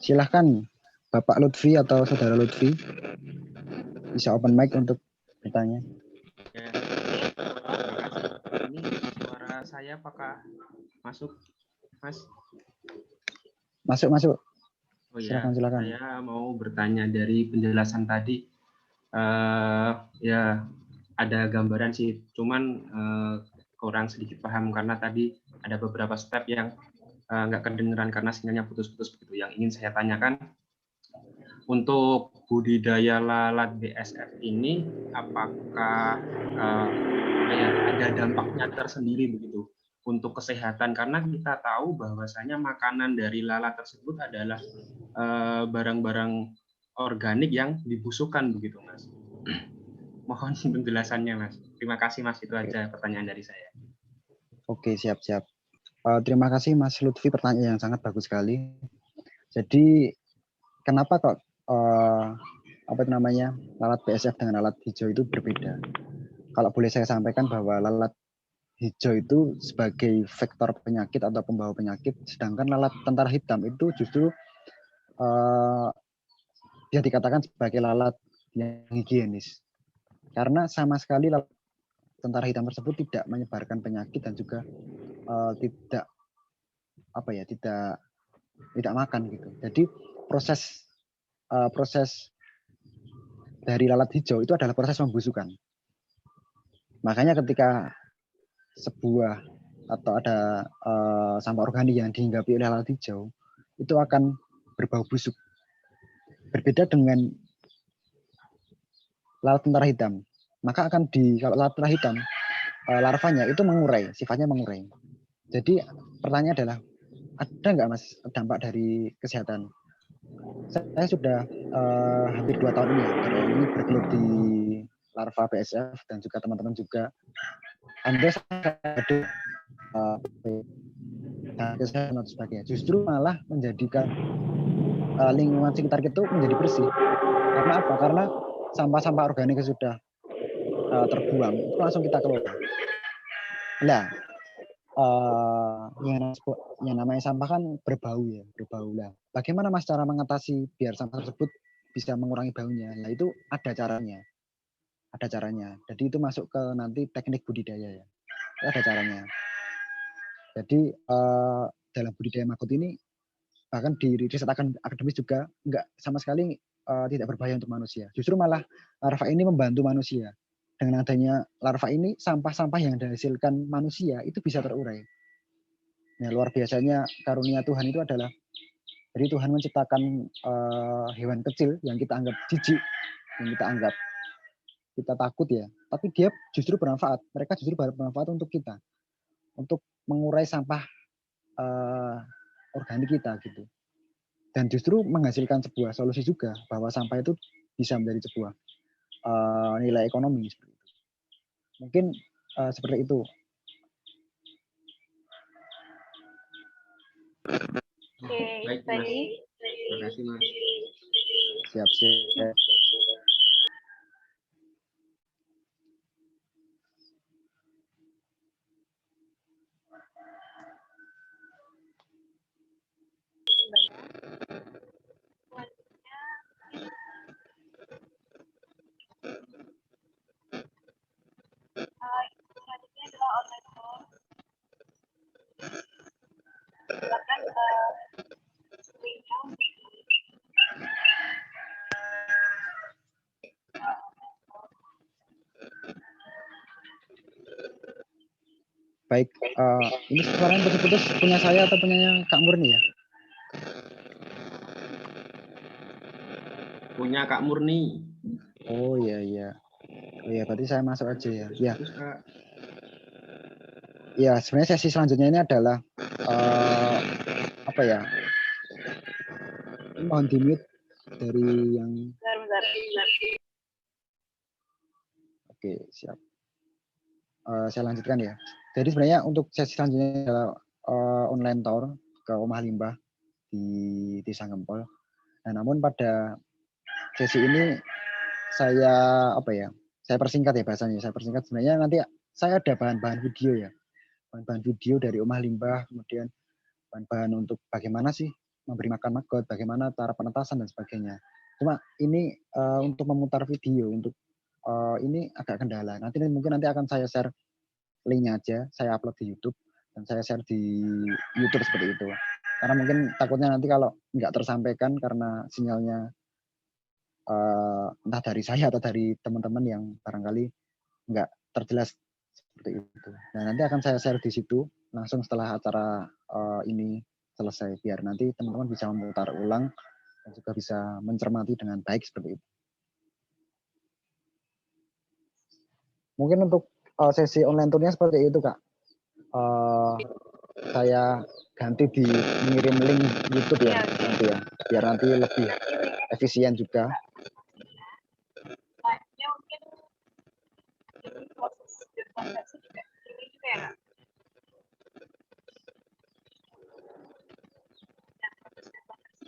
Silahkan Bapak Lutfi atau Saudara Lutfi bisa open mic untuk bertanya. Ya, terima kasih. Ini suara saya apakah masuk, Mas? Masuk. Oh ya, Silakan. saya mau bertanya dari penjelasan tadi. Ya, ada gambaran sih, cuman kurang sedikit paham karena tadi ada beberapa step yang nggak kedengeran karena sinyalnya putus-putus begitu. Yang ingin saya tanyakan, untuk budidaya lalat BSF ini apakah ada dampaknya tersendiri begitu untuk kesehatan, karena kita tahu bahwasanya makanan dari lalat tersebut adalah barang-barang organik yang dibusukkan begitu, Mas. Mohon penjelasannya, Mas. Terima kasih, Mas. Itu aja pertanyaan dari saya. Oke, siap. Terima kasih Mas Lutfi, pertanyaan yang sangat bagus sekali. Jadi kenapa kok lalat BSF dengan lalat hijau itu berbeda? Kalau boleh saya sampaikan bahwa lalat hijau itu sebagai vektor penyakit atau pembawa penyakit, sedangkan lalat tentara hitam itu justru bisa dikatakan sebagai lalat yang higienis. Karena sama sekali lalat tentara hitam tersebut tidak menyebarkan penyakit dan juga tidak makan gitu. Jadi proses dari lalat hijau itu adalah proses pembusukan. Makanya ketika sebuah atau ada sampah organik yang dihinggapi oleh lalat hijau, itu akan berbau busuk. Berbeda dengan lalat tentara hitam. Maka kalau lalat tentara hitam, larvanya itu sifatnya mengurai. Jadi pertanyaannya adalah, ada nggak Mas dampak dari kesehatan? Saya sudah hampir 2 tahun ini bergelut di larva BSF dan juga teman-teman juga. Anda ada kesehatan dan sebagainya. Justru malah menjadikan lingkungan sekitar itu menjadi bersih. Karena apa? Karena sampah-sampah organik yang sudah terbuang itu langsung kita kelola. Nah, yang namanya sampah kan berbau lah. Bagaimana Mas cara mengatasi biar sampah tersebut bisa mengurangi baunya? Nah, itu ada caranya. Jadi itu masuk ke nanti teknik budidaya ya. Itu ada caranya. Jadi dalam budidaya maggot ini bahkan di riset akademis juga sama sekali tidak berbahaya untuk manusia. Justru malah larva ini membantu manusia. Dengan adanya larva ini, sampah-sampah yang dihasilkan manusia itu bisa terurai. Nah, luar biasanya karunia Tuhan itu adalah, jadi Tuhan menciptakan hewan kecil yang kita anggap jijik, yang kita takut ya, tapi dia justru bermanfaat. Mereka justru bermanfaat untuk kita, untuk mengurai sampah organik kita gitu. Dan justru menghasilkan sebuah solusi juga bahwa sampah itu bisa menjadi sebuah nilai ekonomi seperti itu. Mungkin seperti itu. Oke, Baik, tadi. Mas. Terima kasih, Mas. Siap. Selanjutnya adalah online form. Silakan Baik, ini suaranya putus-putus, punya saya atau punya Kak Murni ya? punya Kak Murni. Oh iya iya. Oh iya, berarti saya masuk aja ya. Ya, Terus, Kak. ya sebenarnya sesi selanjutnya ini adalah apa ya? Mohon di-mute dari yang Bentar. oke, siap. Saya lanjutkan ya. Jadi sebenarnya untuk sesi selanjutnya adalah online tour ke Omah Limbah di Desa Gempol. Nah, namun pada sesi ini saya apa ya? Saya persingkat ya bahasanya. Saya persingkat sebenarnya nanti saya ada bahan-bahan video ya. Bahan-bahan video dari Omah Limbah, kemudian bahan-bahan untuk bagaimana sih memberi makan maggot, bagaimana cara penetasan dan sebagainya. Cuma ini untuk memutar video untuk ini agak kendala. Mungkin nanti akan saya share linknya aja, saya upload di YouTube dan saya share di YouTube seperti itu. Karena mungkin takutnya nanti kalau nggak tersampaikan karena sinyalnya entah dari saya atau dari teman-teman yang barangkali nggak terjelas seperti itu. Nah, nanti akan saya share di situ langsung setelah acara ini selesai, biar nanti teman-teman bisa memutar ulang dan juga bisa mencermati dengan baik seperti itu. Mungkin untuk sesi online tournya seperti itu, Kak. Saya ganti di mengirim link YouTube ya nanti ya, biar nanti lebih efisien juga.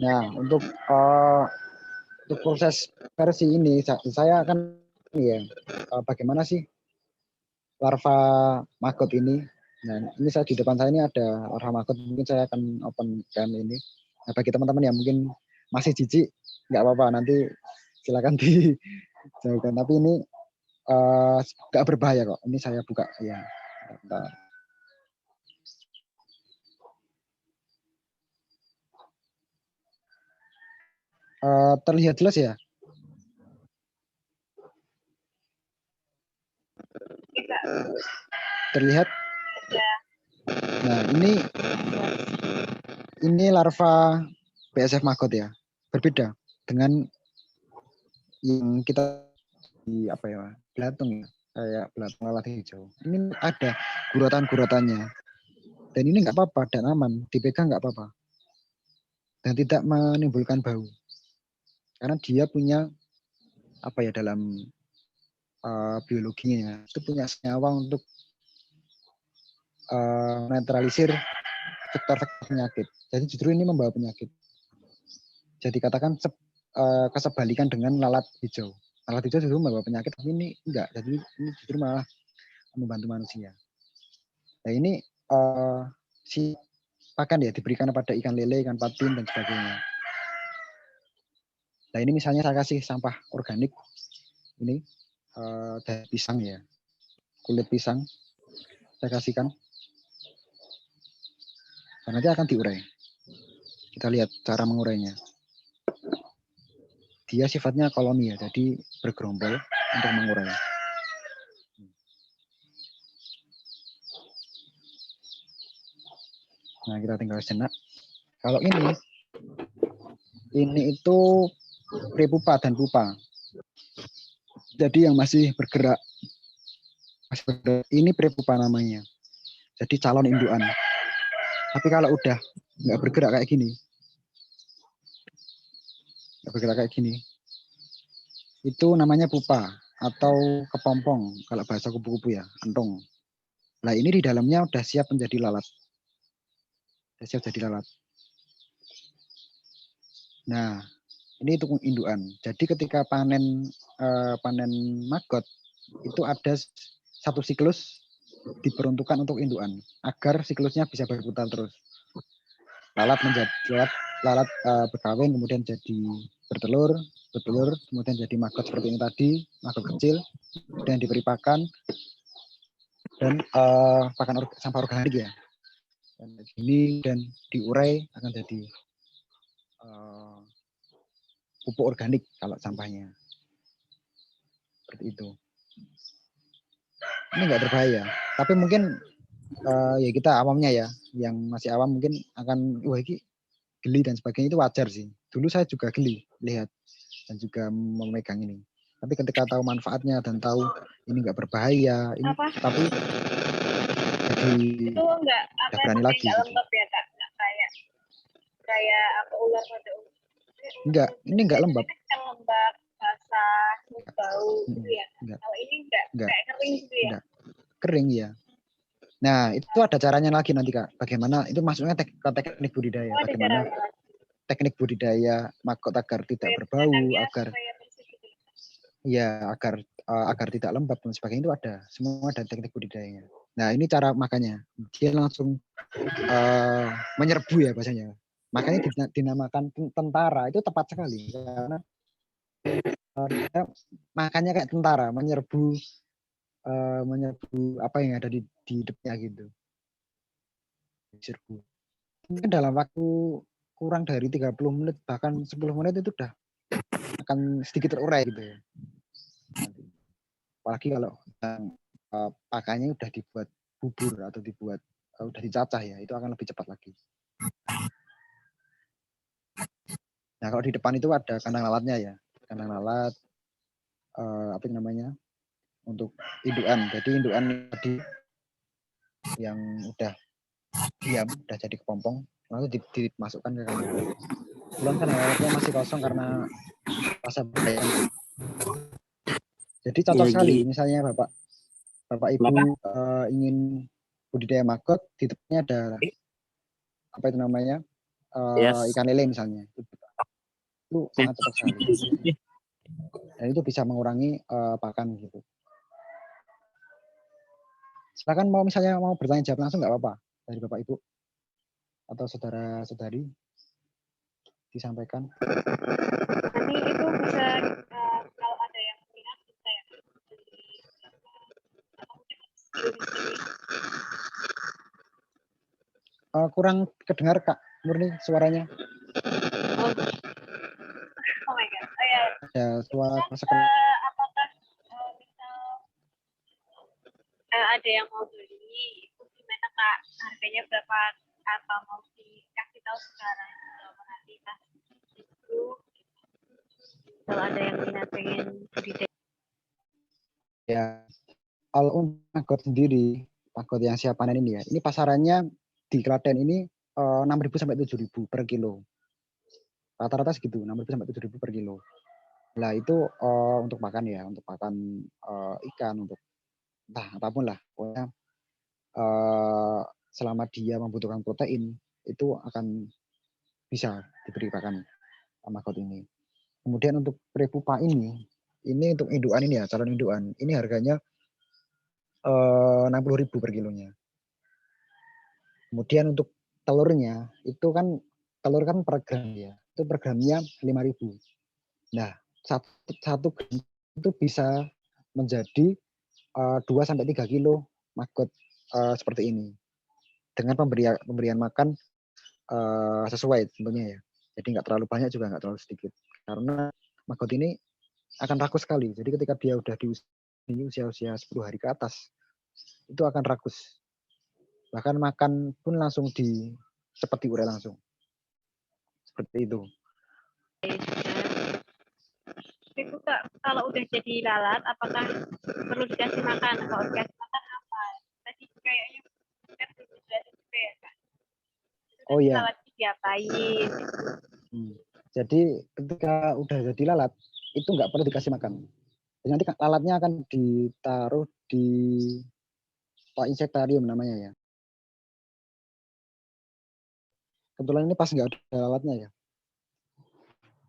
Nah, untuk proses versi ini saya akan ya bagaimana sih larva maggot ini. Nah, ini saya di depan saya ini ada larva maggot, mungkin saya akan open cam ini. Nah, bagi teman-teman yang mungkin masih jijik, nggak apa-apa, nanti silakan dijauhkan. Tapi ini nggak berbahaya kok. Ini saya buka ya. Bentar. Terlihat jelas ya? Terlihat? Nah, ini larva BSF maggot ya. Berbeda dengan yang kita di apa ya? Belatung ya. Kayak belatung lalat hijau. Ini ada guratan-guratannya. Dan ini nggak apa-apa, dan aman, dipegang nggak apa-apa. Dan tidak menimbulkan bau. Karena dia punya apa ya dalam biologinya itu punya senyawa untuk netralisir vektor-vektor penyakit. Jadi justru ini membawa penyakit. Jadi katakan kesebalikan dengan lalat hijau. Lalat hijau justru membawa penyakit, tapi ini enggak. Jadi ini justru malah membantu manusia. Nah ini si pakan ya diberikan pada ikan lele, ikan patin dan sebagainya. Nah ini misalnya saya kasih sampah organik ini dari pisang ya, kulit pisang saya kasihkan. Dan nanti akan diurai. Kita lihat cara mengurainya. Dia sifatnya koloni ya, jadi bergerombol untuk mengurai. Nah, kita tinggal sejenak. Kalau ini itu prepupa dan pupa. Jadi yang masih bergerak. Ini prepupa namanya. Jadi calon indukan. Tapi kalau udah nggak bergerak kayak gini, itu namanya pupa atau kepompong kalau bahasa kupu-kupu ya, entung. Nah ini di dalamnya udah siap menjadi lalat. Udah siap jadi lalat. Nah ini itu indukan. Jadi ketika panen maggot itu ada satu siklus diperuntukkan untuk indukan agar siklusnya bisa berputar terus. Lalat berkawin kemudian jadi bertelur, kemudian jadi maggot seperti ini tadi, maggot kecil, dan diberi pakan dan pakan sampah organik ya. Ini dan diurai akan jadi pupuk organik kalau sampahnya. Seperti itu. Ini nggak berbahaya, tapi mungkin ya kita awamnya ya, yang masih awam mungkin akan wah ini geli dan sebagainya, itu wajar sih. Dulu saya juga geli lihat dan juga memegang ini. Tapi ketika tahu manfaatnya dan tahu ini nggak berbahaya, ini Apa? tapi jadi Itu enggak udah berani lagi enggak gitu. lembab ya Kak? Enggak kayak apa ular pada umumnya. Enggak, ini enggak lembab. Kan lembab, basah, bau gitu ya. Enggak. Kalau ini enggak kayak kering gitu ya. Enggak. Kering ya. Nah, itu ada caranya lagi nanti Kak. Bagaimana itu masuknya ke teknik budidaya. Oh, ada Bagaimana caranya lagi. teknik budidaya maggot agar tidak Supaya berbau, tangannya agar supaya bersih gitu. ya agar tidak lembab dan sebagainya itu ada. Semua ada teknik budidayanya. Nah, ini cara makanya. Dia langsung menyerbu ya bahasanya. Makanya dinamakan tentara itu tepat sekali karena makanya kayak tentara menyerbu apa yang ada di hidupnya gitu. Serbu. Mungkin dalam waktu kurang dari 30 menit bahkan 10 menit itu udah akan sedikit terurai gitu ya. Apalagi kalau pakannya udah dibuat bubur atau dibuat udah dicacah ya, itu akan lebih cepat lagi. Nah, kalau di depan itu ada kandang lalatnya ya. Kandang lalat apa namanya? Untuk indukan. Jadi indukan tadi yang udah diam, udah jadi kepompong, lalu dimasukkan ke kandang lalat. Kebetulan kandang lalatnya masih kosong karena masa budaya. Jadi cocok sekali misalnya Bapak Ibu ingin budidaya maggot, di depannya ada apa itu namanya? Ikan lele misalnya. Itu sangat cocok sekali. Dan itu bisa mengurangi pakan gitu. Silakan misalnya mau bertanya jawab langsung nggak apa-apa dari Bapak Ibu atau saudara-saudari disampaikan. Nanti itu bisa kalau ada yang minat bisa ya. Kurang kedengar Kak Murni suaranya. Oh my god. Oh ya. Ada suara Apakah misal ada yang mau beli itu gimana Kak? Harganya berapa atau mau dikasih tahu sekarang kalau nanti pas itu kalau ada yang minat pengen budidaya. ya. Kalau untuk maggot sendiri, maggot yang siap panen ini ya, ini pasarannya di Klaten ini 6.000 sampai 7.000 per kilo. Rata-rata segitu, 6.000 sampai 7.000 per kilo. Nah itu untuk makan ya, untuk makan ikan, untuk entah apapun lah. Pokoknya selama dia membutuhkan protein, itu akan bisa diberi pakan maggot ini. Kemudian untuk prepupa ini untuk indukan ini ya, calon indukan, ini harganya 60.000 per kilonya. Kemudian untuk telurnya itu kan telur kan per gram ya, itu per gramnya 5.000. Nah satu gram itu bisa menjadi 2 sampai 3 kilo maggot seperti ini dengan pemberian makan sesuai tentunya ya. Jadi nggak terlalu banyak juga nggak terlalu sedikit karena maggot ini akan rakus sekali. Jadi ketika dia udah di usia 10 hari ke atas itu akan rakus. Bahkan makan pun langsung cepat diurai langsung. Seperti itu. Itu Kak, kalau udah jadi lalat, apakah perlu dikasih makan? Kalau dikasih makan apa? Tadi kayaknya kan dijelasin juga ya Kak. Oh iya. Lalat diapain? Jadi ketika udah jadi lalat, itu nggak perlu dikasih makan. Jadi nanti lalatnya akan ditaruh di insektarium namanya ya. Kebetulan ini pas nggak ada lalatnya ya.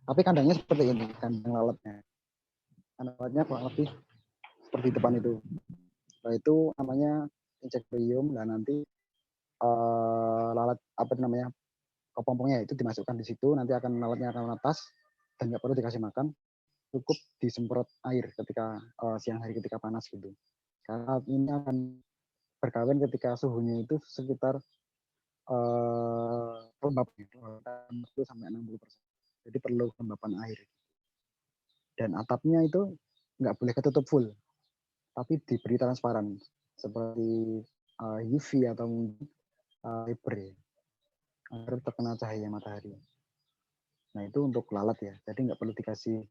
Tapi kandangnya seperti ini, kandang lalatnya. Kandang lalatnya kurang lebih seperti depan itu. Nah, itu namanya insektarium dan nanti lalat apa namanya kepompongnya itu dimasukkan di situ, nanti lalatnya akan menetas dan nggak perlu dikasih makan, cukup disemprot air ketika siang hari ketika panas gitu. Karena ini akan berkawin ketika suhunya itu sekitar lembab 40 sampai 60%. Jadi perlu kelembapan air. Dan atapnya itu nggak boleh ketutup full, tapi diberi transparan seperti UV atau fiber ya, agar terkena cahaya matahari. Nah itu untuk lalat ya, jadi nggak perlu dikasih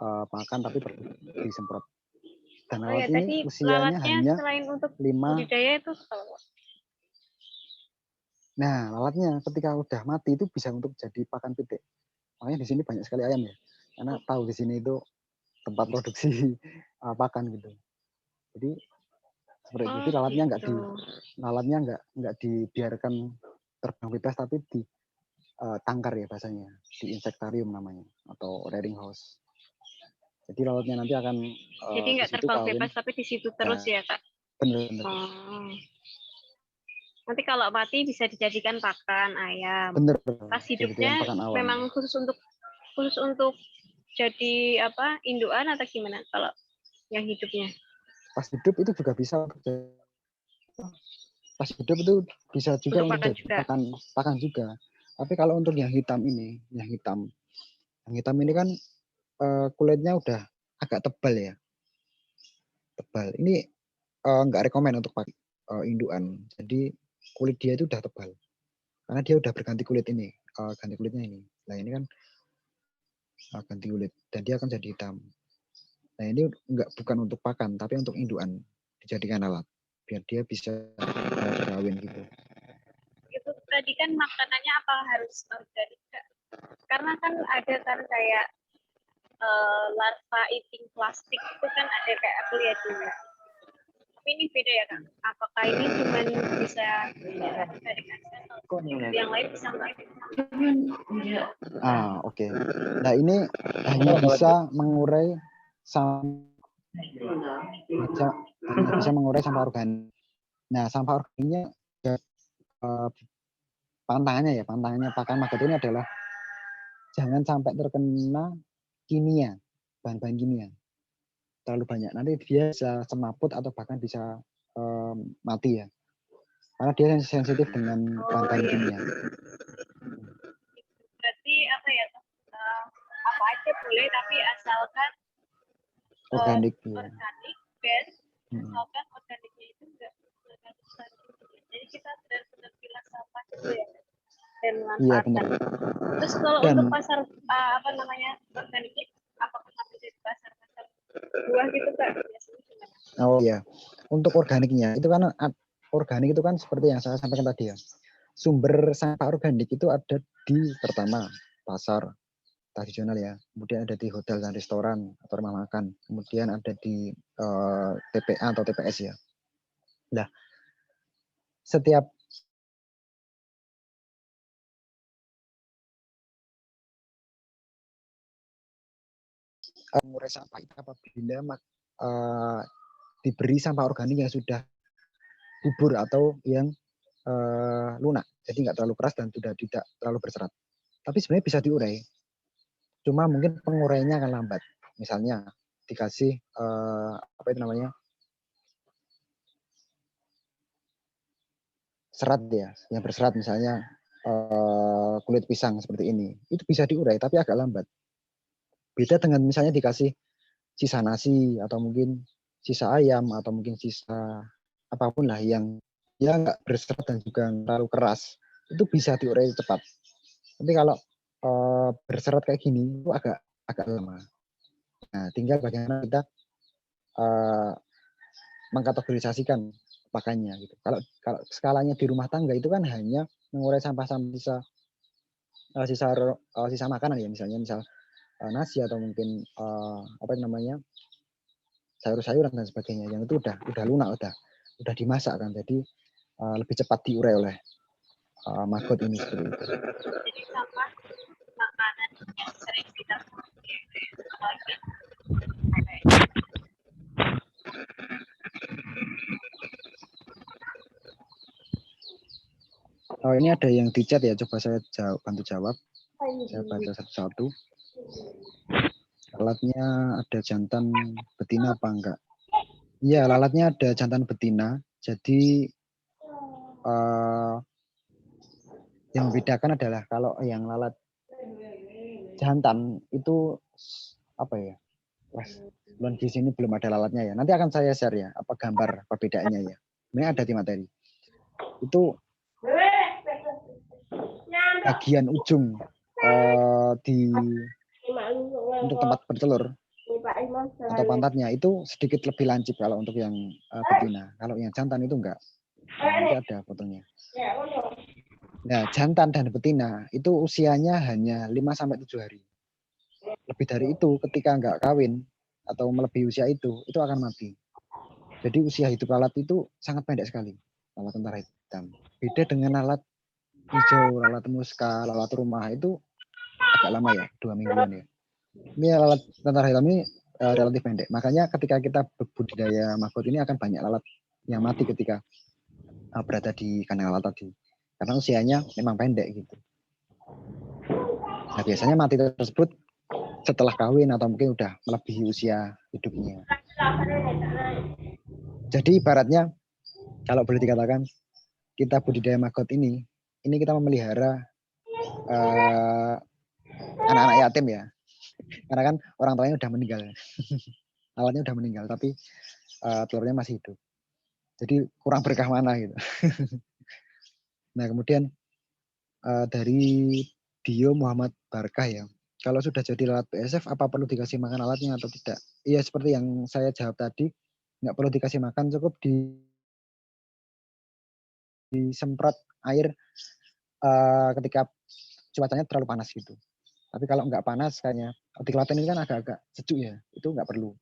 pakan tapi disemprot. Dan Oh ya, lalat ini tadi usianya lalatnya hanya selain untuk 5. budidaya itu apa? Nah, lalatnya ketika udah mati itu bisa untuk jadi pakan pitik. Makanya di sini banyak sekali ayam ya. Karena tahu di sini itu tempat produksi pakan gitu. Jadi seperti itu. Jadi lalatnya nggak dibiarkan terbang bebas tapi di tangkar ya bahasanya, di insektarium namanya atau rearing house. Jadi lalatnya nanti akan Jadi nggak terbang bebas tapi di situ terus ya Kak? Benar. Oh. Nanti kalau mati bisa dijadikan pakan ayam. Benar. Pas hidupnya memang khusus untuk jadi apa, indukan atau gimana kalau yang hidupnya? Pas hidup itu juga bisa. Pas hidup itu bisa juga untuk jadi pakan juga. Tapi kalau untuk yang hitam ini, yang hitam ini kan kulitnya udah agak tebal ya. Tebal. Ini nggak rekomen untuk pakai indukan. Jadi kulit dia itu udah tebal. Karena dia udah berganti kulit ini, ganti kulitnya ini. Nah ini kan ganti kulit dan dia akan jadi hitam. Nah ini bukan untuk pakan, tapi untuk indukan dijadikan alat biar dia bisa kawin gitu. Itu tadi kan makanannya apa harus organik? Karena kan ada kan kayak larva eating plastik itu kan ada kayak aku lihat juga. Tapi ini beda ya Kak? Apakah ini cuma bisa dari atau yang lain bisa nggak? Oke. Nah ini hanya bisa mengurai sampah organik. Nah sampah organiknya pantangannya pakan maggot ini adalah jangan sampai terkena kimia, bahan-bahan kimia terlalu banyak. Nanti dia bisa semaput atau bahkan bisa mati ya. Karena dia sensitif dengan bahan-bahan kimia. Berarti apa ya? Apa aja boleh tapi asalkan organik. Organik dan asalkan organiknya itu enggak besar. Jadi kita benar-benar pilah sampah gitu ya. Dan manfaatkan. Terus kalau untuk pasar organiknya apakah bisa di pasar-pasar buah gitu Kak? Biasanya gimana? Oh iya. Untuk organiknya itu kan organik itu kan seperti yang saya sampaikan tadi ya. Sumber sampah organik itu ada di pertama pasar tradisional ya. Kemudian ada di hotel dan restoran atau rumah makan. Kemudian ada di TPA atau TPS ya. Nah, setiap mengurai sampah itu apabila diberi sampah organik yang sudah bubur atau yang lunak, jadi nggak terlalu keras dan sudah tidak terlalu berserat. Tapi sebenarnya bisa diurai, cuma mungkin penguraiannya akan lambat. Misalnya dikasih serat ya, yang berserat misalnya kulit pisang seperti ini, itu bisa diurai tapi agak lambat. Beda dengan misalnya dikasih sisa nasi atau mungkin sisa ayam atau mungkin sisa apapun lah yang nggak berserat dan juga terlalu keras, itu bisa diurai cepat. Tapi kalau berserat kayak gini itu agak lama. Nah, tinggal bagaimana kita mengkategorisasikan pakannya gitu. Kalau skalanya di rumah tangga itu kan hanya mengurai sampah-sampah sisa makanan ya, misalnya nasi atau mungkin sayur-sayuran dan sebagainya, yang itu udah lunak, udah dimasak kan, jadi lebih cepat diurai oleh maggot ini seperti itu. Jadi sampah makanan yang sering kita ini ada yang di chat ya, coba saya bantu jawab. Saya baca satu-satu. Lalatnya ada jantan betina apa enggak? Iya, lalatnya ada jantan betina. Jadi yang membedakan adalah kalau yang lalat jantan itu apa ya? Belum di sini belum ada lalatnya ya. Nanti akan saya share ya apa gambar perbedaannya ya. Ini ada di materi. Itu bagian ujung untuk tempat bertelur atau pantatnya itu sedikit lebih lancip kalau untuk yang betina. Kalau yang jantan itu enggak. Nanti ada fotonya. Nah, jantan dan betina itu usianya hanya 5-7 hari. Lebih dari itu ketika enggak kawin atau melebihi usia itu akan mati. Jadi usia hidup lalat itu sangat pendek sekali. Lalat tentara hitam. Beda dengan lalat hijau, lalat muska, lalat rumah itu agak lama ya, 2 mingguan ya. Ini lalat tentara hitam ini relatif pendek. Makanya ketika kita berbudidaya maggot ini akan banyak lalat yang mati ketika berada di kandang lalat tadi. Karena usianya memang pendek gitu. Nah, biasanya mati tersebut setelah kawin atau mungkin udah melebihi usia hidupnya. Jadi ibaratnya kalau boleh dikatakan kita budidaya maggot ini kita memelihara anak-anak yatim ya. Karena kan orang tuanya udah meninggal. Alatnya udah meninggal tapi telurnya masih hidup. Jadi kurang berkah mana gitu. Nah, kemudian dari Dio Muhammad Barkah ya. Kalau sudah jadi lalat BSF, apa perlu dikasih makan alatnya atau tidak? Iya, seperti yang saya jawab tadi, nggak perlu dikasih makan, cukup disemprot air ketika cuacanya terlalu panas gitu. Tapi kalau nggak panas, kayaknya di Klaten ini kan agak-agak sejuk ya, itu nggak perlu.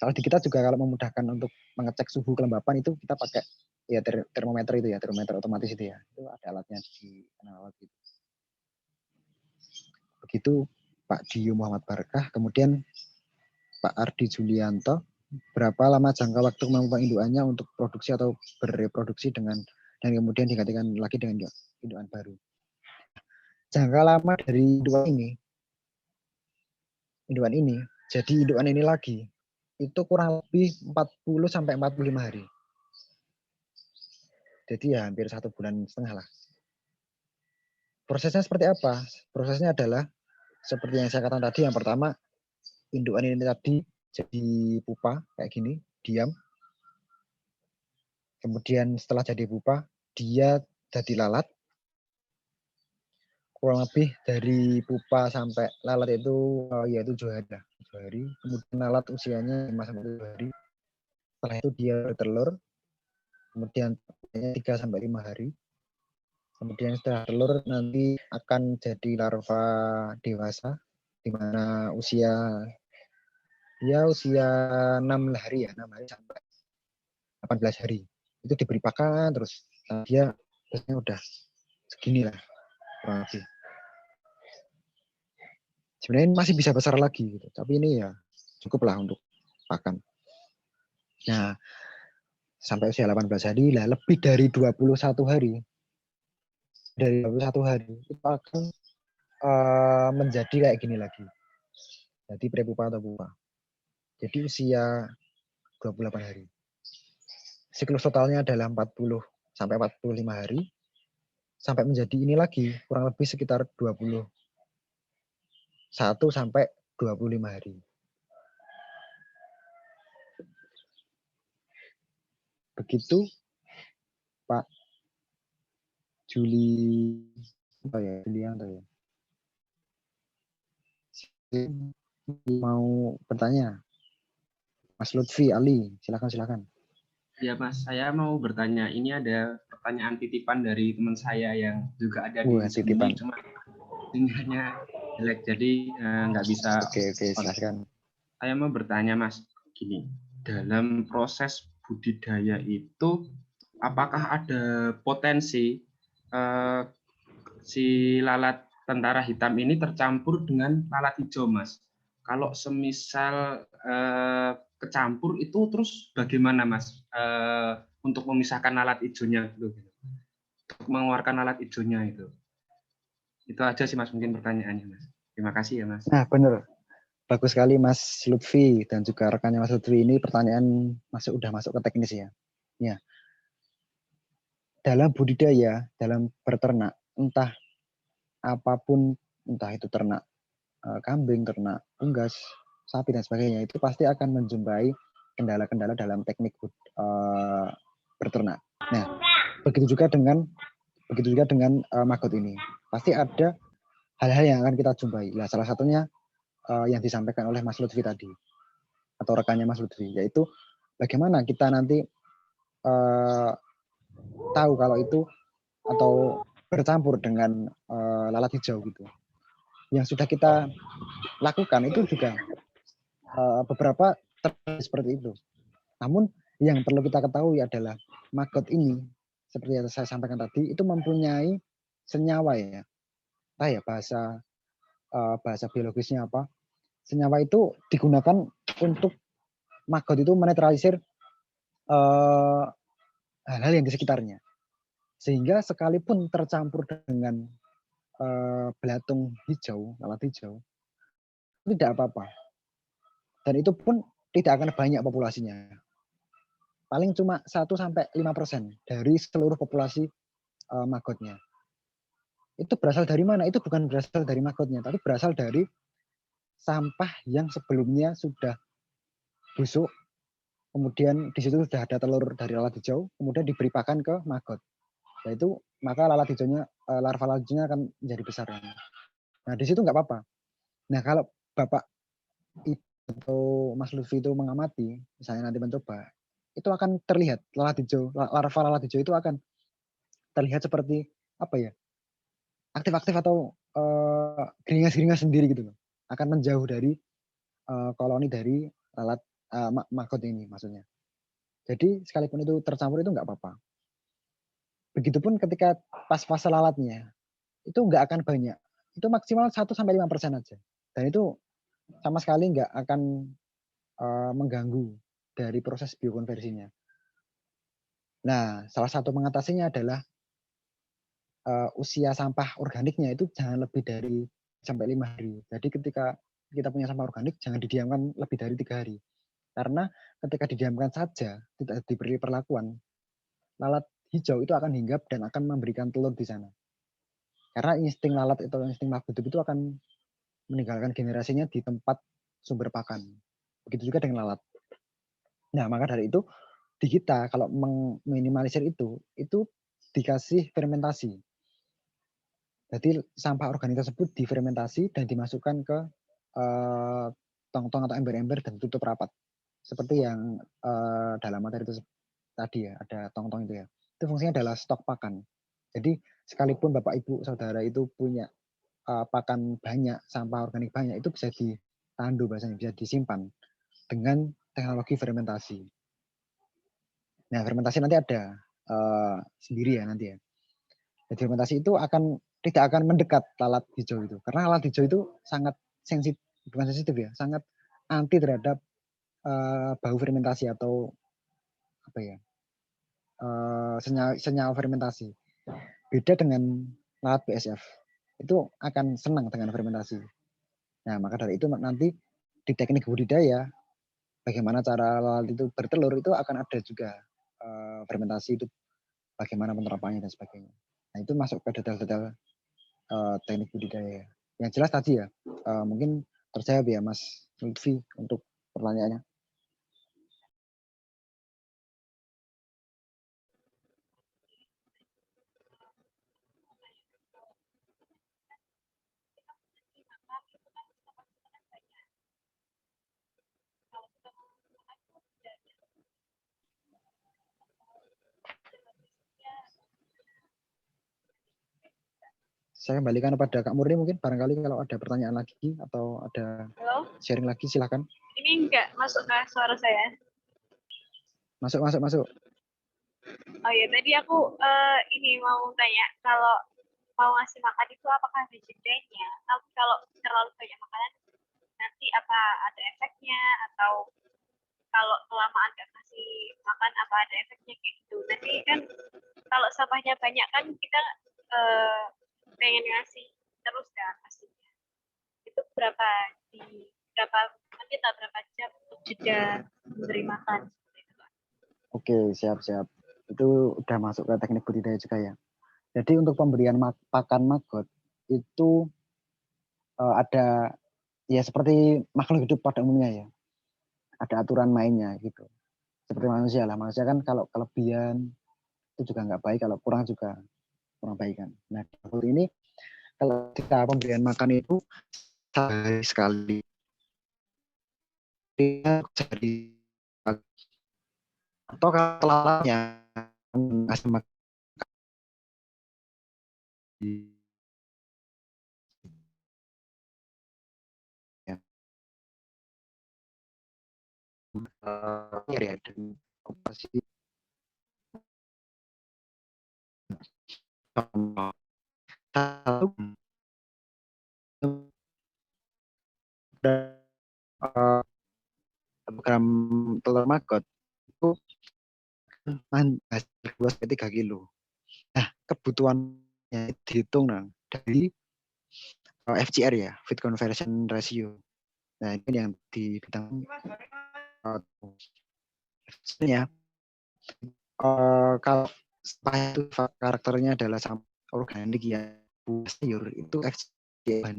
Kalau di kita juga kalau memudahkan untuk mengecek suhu kelembapan itu kita pakai ya termometer itu ya, termometer otomatis itu ya. Itu ada alatnya di alat gitu. Begitu Pak Dio Muhammad Barkah, kemudian Pak Ardi Julianto, berapa lama jangka waktu kemampuan indukannya untuk produksi atau bereproduksi dan kemudian digantikan lagi dengan indukan baru. Jangka lama dari indukan ini, jadi indukan ini lagi, itu kurang lebih 40-45 hari. Jadi ya hampir 1,5 bulan lah. Prosesnya seperti apa? Prosesnya adalah seperti yang saya katakan tadi, yang pertama indukan ini tadi jadi pupa kayak gini, diam. Kemudian setelah jadi pupa, dia jadi lalat. Kurang lebih dari pupa sampai lalat itu ya 7 hari lah. 7 hari. Kemudian lalat usianya 5-7 hari. Setelah itu dia bertelur. Kemudian 3-5 hari. Kemudian setelah telur nanti akan jadi larva dewasa, di mana usia 6 hari ya, 6 hari sampai 18 hari. Itu diberi pakan terus. Nah, dia biasanya udah segini lah kurang lebih. Sebenarnya masih bisa besar lagi gitu, tapi ini ya cukup lah untuk pakan. Nah, sampai usia 18 hari, lah lebih dari 21 hari. Dari 21 hari itu akan menjadi kayak gini lagi. Jadi prepupa atau pupa. Jadi usia 28 hari. Siklus totalnya adalah 40 sampai 45 hari. Sampai menjadi ini lagi, kurang lebih sekitar 21 sampai 25 hari. Begitu Pak Julianto ya. Mau bertanya? Mas Lutfi Ali, silakan. Ya Mas, saya mau bertanya. Ini ada pertanyaan titipan dari teman saya yang juga ada di sini, cuma sinyalnya jelek, jadi nggak bisa. Oke, silakan. Saya mau bertanya Mas, gini, dalam proses budidaya itu, apakah ada potensi si lalat tentara hitam ini tercampur dengan lalat hijau, Mas? Kalau semisal kecampur itu terus bagaimana, Mas, untuk memisahkan lalat hijaunya gitu, untuk mengeluarkan lalat hijaunya itu? Itu aja sih Mas mungkin pertanyaannya, Mas. Terima kasih ya Mas. Nah benar, bagus sekali Mas Lutfi dan juga rekannya Mas Lutfi, ini pertanyaan udah masuk ke teknis ya. Ya. Dalam budidaya, dalam berternak, entah apapun, entah itu ternak kambing, ternak unggas, sapi dan sebagainya, itu pasti akan menjumpai kendala-kendala dalam teknik berternak. Nah, begitu juga dengan maggot ini. Pasti ada hal-hal yang akan kita jumpai. Nah, salah satunya yang disampaikan oleh Mas Lutfi tadi atau rekannya Mas Lutfi, yaitu bagaimana kita nanti tahu kalau itu atau bercampur dengan lalat hijau gitu. Yang sudah kita lakukan itu juga beberapa seperti itu. Namun yang perlu kita ketahui adalah maggot ini, seperti yang saya sampaikan tadi, itu mempunyai senyawa ya. Entah ya bahasa biologisnya apa. Senyawa itu digunakan untuk maggot itu menetralisir hal-hal yang di sekitarnya. Sehingga sekalipun tercampur dengan belatung hijau, lalat hijau, tidak apa-apa. Dan itu pun tidak akan banyak populasinya. Paling cuma 1-5% dari seluruh populasi maggotnya. Itu berasal dari mana? Itu bukan berasal dari maggotnya, tapi berasal dari sampah yang sebelumnya sudah busuk, kemudian di situ sudah ada telur dari lalat hijau, kemudian diberi pakan ke maggot. Yaitu maka lalat hijaunya, larva lalat hijaunya akan menjadi besar. Nah di situ nggak apa-apa. Nah kalau Bapak atau Mas Lutfi itu mengamati, misalnya nanti mencoba, itu akan terlihat lalat hijau, larva lalat hijau itu akan terlihat seperti apa ya, aktif-aktif atau geringas-geringas sendiri gitu loh, akan menjauh dari koloni dari lalat maggot ini maksudnya. Jadi sekalipun itu tercampur itu nggak apa-apa. Begitupun ketika pas fase lalatnya, itu nggak akan banyak, itu maksimal 1-5% aja, dan itu sama sekali nggak akan mengganggu dari proses biokonversinya. Nah, salah satu mengatasinya adalah usia sampah organiknya itu jangan lebih dari sampai 5 hari. Jadi ketika kita punya sampah organik jangan didiamkan lebih dari 3 hari. Karena ketika didiamkan saja, tidak diberi perlakuan, lalat hijau itu akan hinggap dan akan memberikan telur di sana. Karena insting lalat atau insting maggot itu akan meninggalkan generasinya di tempat sumber pakan. Begitu juga dengan lalat. Nah, maka dari itu di kita kalau meminimalisir itu dikasih fermentasi. Jadi sampah organik tersebut difermentasi dan dimasukkan ke tong-tong atau ember-ember dan tutup rapat. Seperti yang dalam materi itu tadi ya, ada tong-tong itu ya. Itu fungsinya adalah stok pakan. Jadi sekalipun Bapak Ibu Saudara itu punya pakan banyak, sampah organik banyak, itu bisa ditandu bahasanya, bisa disimpan dengan teknologi fermentasi. Nah, fermentasi nanti ada sendiri ya nanti ya. Jadi fermentasi itu tidak akan mendekat lalat hijau itu, karena lalat hijau itu sangat sensitif, bukan sensitif ya, sangat anti terhadap bau fermentasi atau apa ya, senyawa fermentasi. Beda dengan lalat BSF, itu akan senang dengan fermentasi. Nah, maka dari itu nanti di teknik budidaya, bagaimana cara lalat itu bertelur itu akan ada juga fermentasi itu, bagaimana penerapannya dan sebagainya. Nah, itu masuk ke detail-detail teknik budidaya. Yang jelas tadi ya, mungkin terjawab ya Mas Lutfi untuk pertanyaannya. Saya kembalikan kepada Kak Murni mungkin, barangkali kalau ada pertanyaan lagi atau ada sharing lagi silakan. Ini enggak masuk ke suara saya. Masuk. Oh ya, tadi aku ini mau tanya, kalau mau ngasih makan itu apakah ada jedanya? Tapi kalau terlalu banyak makanan, nanti apa ada efeknya? Atau kalau kelamaan nggak kasih makan, apa ada efeknya kayak gitu? Nanti kan kalau sampahnya banyak kan kita pengen ngasih terus kan pastinya. Itu berapa menit atau berapa jam untuk jeda memberi makan? Oke, siap. Itu udah masuk ke teknik budidaya juga ya. Jadi untuk pemberian pakan maggot itu ada ya seperti makhluk hidup pada umumnya ya. Ada aturan mainnya gitu. Seperti manusia lah. Manusia kan kalau kelebihan itu juga nggak baik, kalau kurang juga kurang baik kan. Nah, seperti ini kalau kita pemberian makan itu sehari sekali jadi atau kalau lalatnya asam ya, ya dan operasi satu program telur maggot itu hasil 2,3 kilo. Nah, kebutuhannya dihitung dari FCR ya, feed conversion ratio. Nah, ini yang di bidang sebenarnya kalau itu karakternya adalah organik ya sayur itu FCR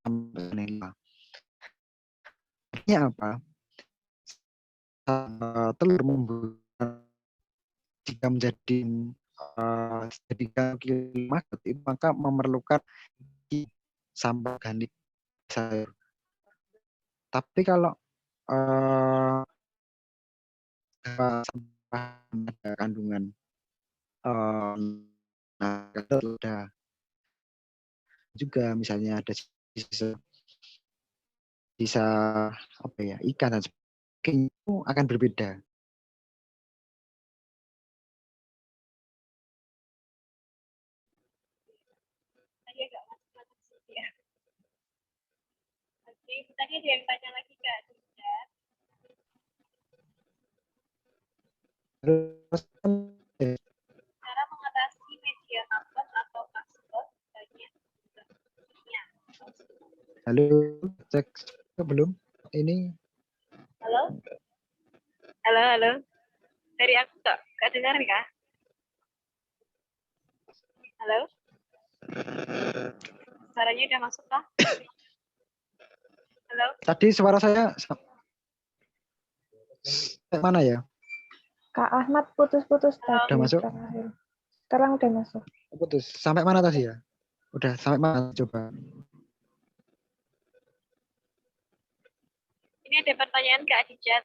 banding 5. Artinya apa? Telur membuat jika menjadi kilo maggot itu maka memerlukan sampah organik sayur. Tapi kalau sampah ada kandungan ada juga misalnya ada sisa apa ya ikan dan sebagainya itu akan berbeda. Oke, tadi ada yang tanya lagi Kak. Terus Cara mengatasi media maggot atau kaskot banyak bentuknya. halo cek belum ini Halo? Halo, halo. Dari aku Kak dengar nih Kak? Halo? Suaranya udah masuk Kak? Halo? tadi suara saya mana ya? Kak Ahmad putus-putus tadi. Udah masuk? Sekarang udah masuk. Putus. Sampai mana tadi ya? Udah sampai mana coba? Ini ada pertanyaan Kak di chat.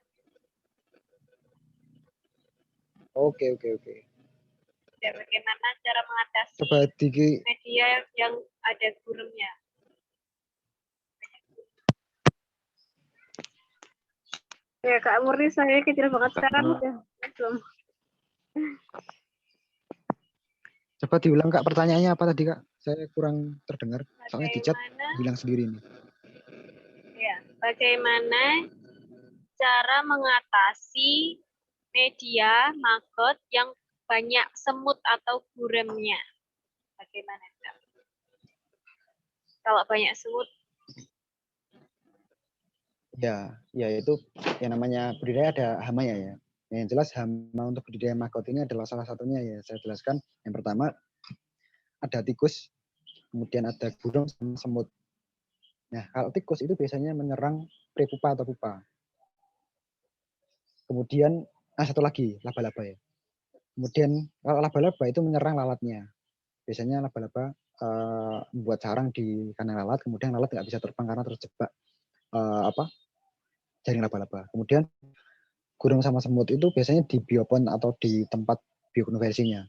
Oke. Ya, bagaimana cara mengatasi Coba media yang ada guremnya? Ya Kak Murni saya kecil banget sekarang udah belum. Coba diulang Kak pertanyaannya apa tadi Kak? Saya kurang terdengar. Soalnya di chat bilang sendiri nih. Ya, bagaimana cara mengatasi media maggot yang banyak semut atau guremnya? Bagaimana Kak? Kalau banyak semut? Ya itu yang namanya budidaya ada hamanya ya. Yang jelas hama untuk budidaya maggot ini adalah salah satunya ya. Saya jelaskan. Yang pertama ada tikus, kemudian ada burung sama semut. Nah, kalau tikus itu biasanya menyerang prepupa atau pupa. Kemudian satu lagi laba-laba ya. Kemudian kalau laba-laba itu menyerang lalatnya. Biasanya laba-laba membuat sarang di kandang lalat, kemudian lalat nggak bisa terbang karena terjebak jaring laba-laba. Kemudian burung sama semut itu biasanya di biopon atau di tempat biokonversinya.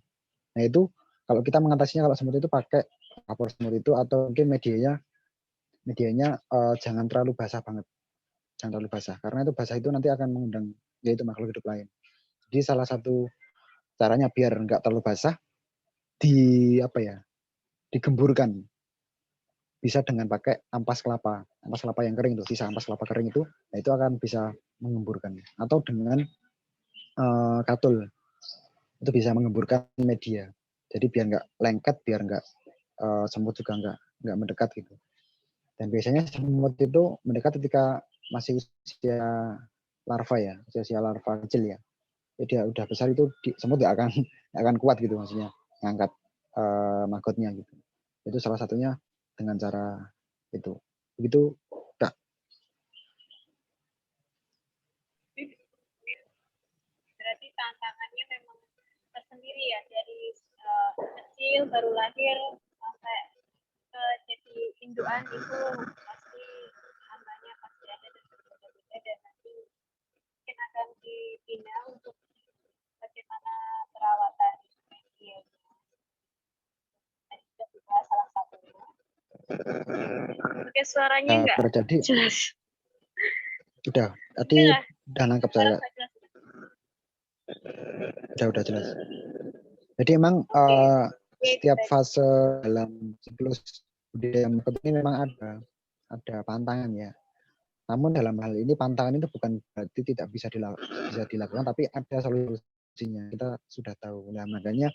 Nah itu kalau kita mengatasinya kalau semut itu pakai kapur semut itu atau mungkin medianya jangan terlalu basah banget, jangan terlalu basah karena itu basah itu nanti akan mengundang yaitu makhluk hidup lain. Jadi salah satu caranya biar nggak terlalu basah digemburkan. Bisa dengan pakai ampas kelapa yang kering tuh, sisa ampas kelapa kering itu, nah itu akan bisa mengemburkan. Atau dengan katul, itu bisa mengemburkan media. Jadi biar nggak lengket, biar nggak semut juga nggak mendekat gitu. Dan biasanya semut itu mendekat ketika masih usia larva ya, usia larva kecil ya. Jadi dia udah besar itu semut nggak akan kuat gitu maksudnya ngangkat maggotnya gitu. Itu salah satunya dengan cara itu. Begitu Kak. Berarti tantangannya memang tersendiri ya dari kecil baru lahir sampai jadi induan itu pasti hambanya pasti ada dan berbeda dan nanti suaranya enggak terjadi. jelas. Udah, tadi Iya, udah nangkep suara saya. saya jelas. Udah jelas. Jadi emang Oke, setiap baik. fase dalam siklus budidaya maggot ini memang ada pantangan ya. Namun dalam hal ini pantangan itu bukan berarti tidak bisa dilakukan, tapi ada solusinya. Kita sudah tahu. Nah, makanya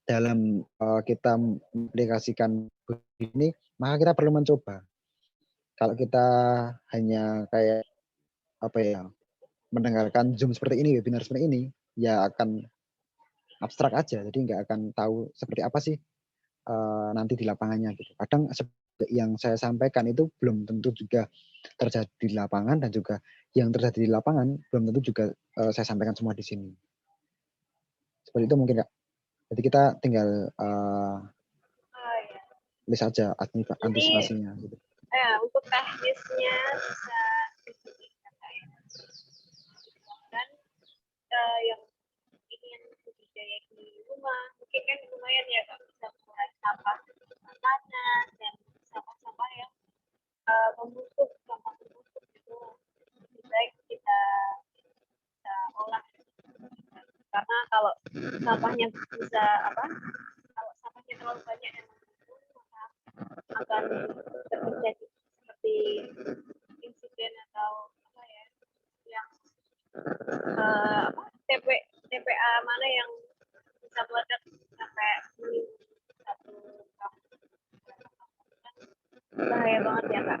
dalam kita mengaplikasikan ini, maka kita perlu mencoba. Kalau kita hanya kayak apa ya, mendengarkan Zoom seperti ini, webinar seperti ini, ya akan abstrak aja. Jadi nggak akan tahu seperti apa sih nanti di lapangannya gitu. Kadang yang saya sampaikan itu belum tentu juga terjadi di lapangan, dan juga yang terjadi di lapangan belum tentu juga saya sampaikan semua di sini. Seperti itu mungkin Kak. Jadi kita tinggal Ya. list aja Jadi, antisipasinya. Gitu. Untuk teknisnya bisa dan yang ini yang budidaya di rumah, mungkin kan lumayan ya Kak, bisa mengurai sampah makanan dan sampah-sampah yang membusuk, sampah membusuk itu lebih baik kita olah, karena kalau sampahnya bisa kalau sampahnya terlalu banyak yang membusuk, maka akan terjadi seperti insiden atau yang TPA mana yang bisa meledak sampai satu tahun. Bahaya banget ya Kak.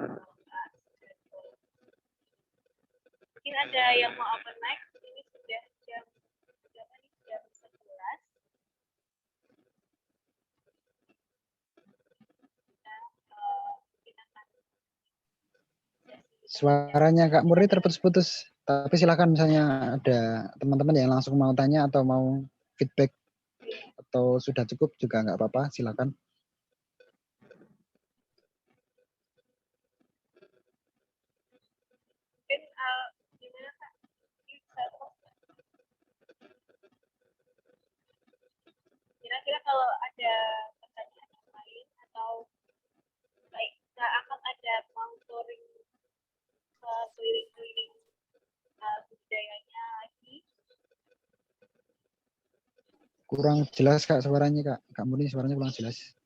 Mungkin ada yang mau open mic, ini sudah jam 11. Suaranya Kak Murni terputus-putus. Tapi silakan misalnya ada teman-teman yang langsung mau tanya atau mau feedback atau sudah cukup juga nggak apa-apa, silakan. Mungkin gimana Kak? Kira-kira kalau ada pertanyaan yang lain atau baik akan ada monitoring keliling-keliling budayanya lagi. Kurang jelas Kak suaranya Kak. Kak Murni suaranya kurang jelas.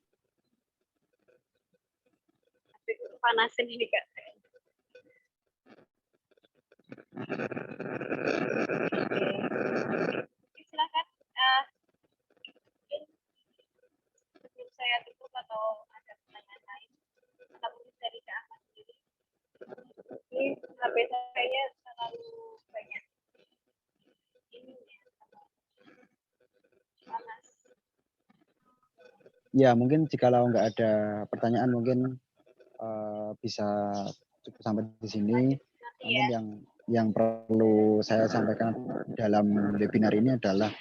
Panasin ini Kak. Silakan mungkin saya tutup atau ada pertanyaan lain atau mungkin dari Kak Ahmad sendiri. Ini HP saya terlalu banyak ini ya, panas. Ya mungkin jikalau nggak ada pertanyaan mungkin bisa cukup sampai di sini. Namun yang perlu saya sampaikan dalam webinar ini adalah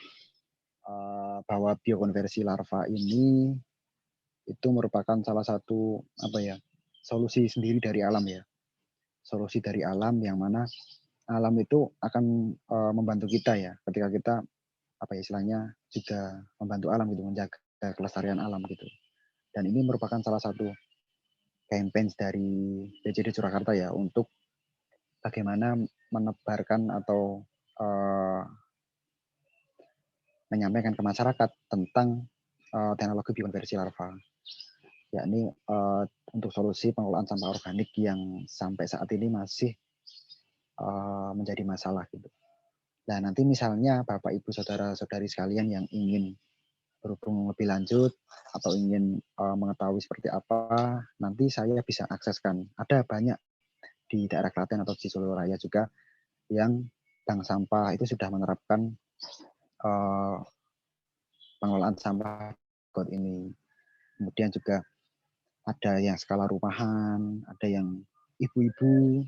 bahwa biokonversi larva ini itu merupakan salah satu solusi sendiri dari alam ya. Solusi dari alam yang mana alam itu akan membantu kita ya ketika kita istilahnya juga membantu alam gitu, menjaga kelestarian alam gitu. Dan ini merupakan salah satu campaign dari BCD Surakarta ya untuk bagaimana menebarkan atau menyampaikan ke masyarakat tentang teknologi biokonversi larva, yakni untuk solusi pengelolaan sampah organik yang sampai saat ini masih menjadi masalah gitu. Nah nanti misalnya Bapak Ibu Saudara-saudari sekalian yang ingin berhubung lebih lanjut atau ingin mengetahui seperti apa, nanti saya bisa akseskan. Ada banyak di daerah Klaten atau di Solo Raya juga yang bank sampah itu sudah menerapkan pengelolaan sampah got ini. Kemudian juga ada yang skala rumahan, ada yang ibu-ibu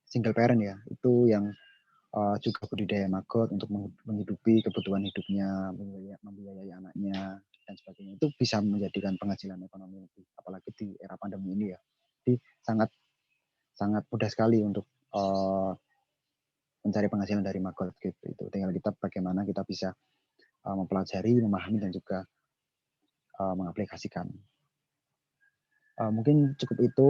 single parent ya, itu yang juga budidaya maggot untuk menghidupi kebutuhan hidupnya, membiayai anaknya dan sebagainya. Itu bisa menjadikan penghasilan ekonomi lebih, apalagi di era pandemi ini ya. Jadi sangat mudah sekali untuk mencari penghasilan dari maggot gitu. Itu tinggal kita bagaimana kita bisa mempelajari, memahami dan juga mengaplikasikan. Mungkin cukup itu,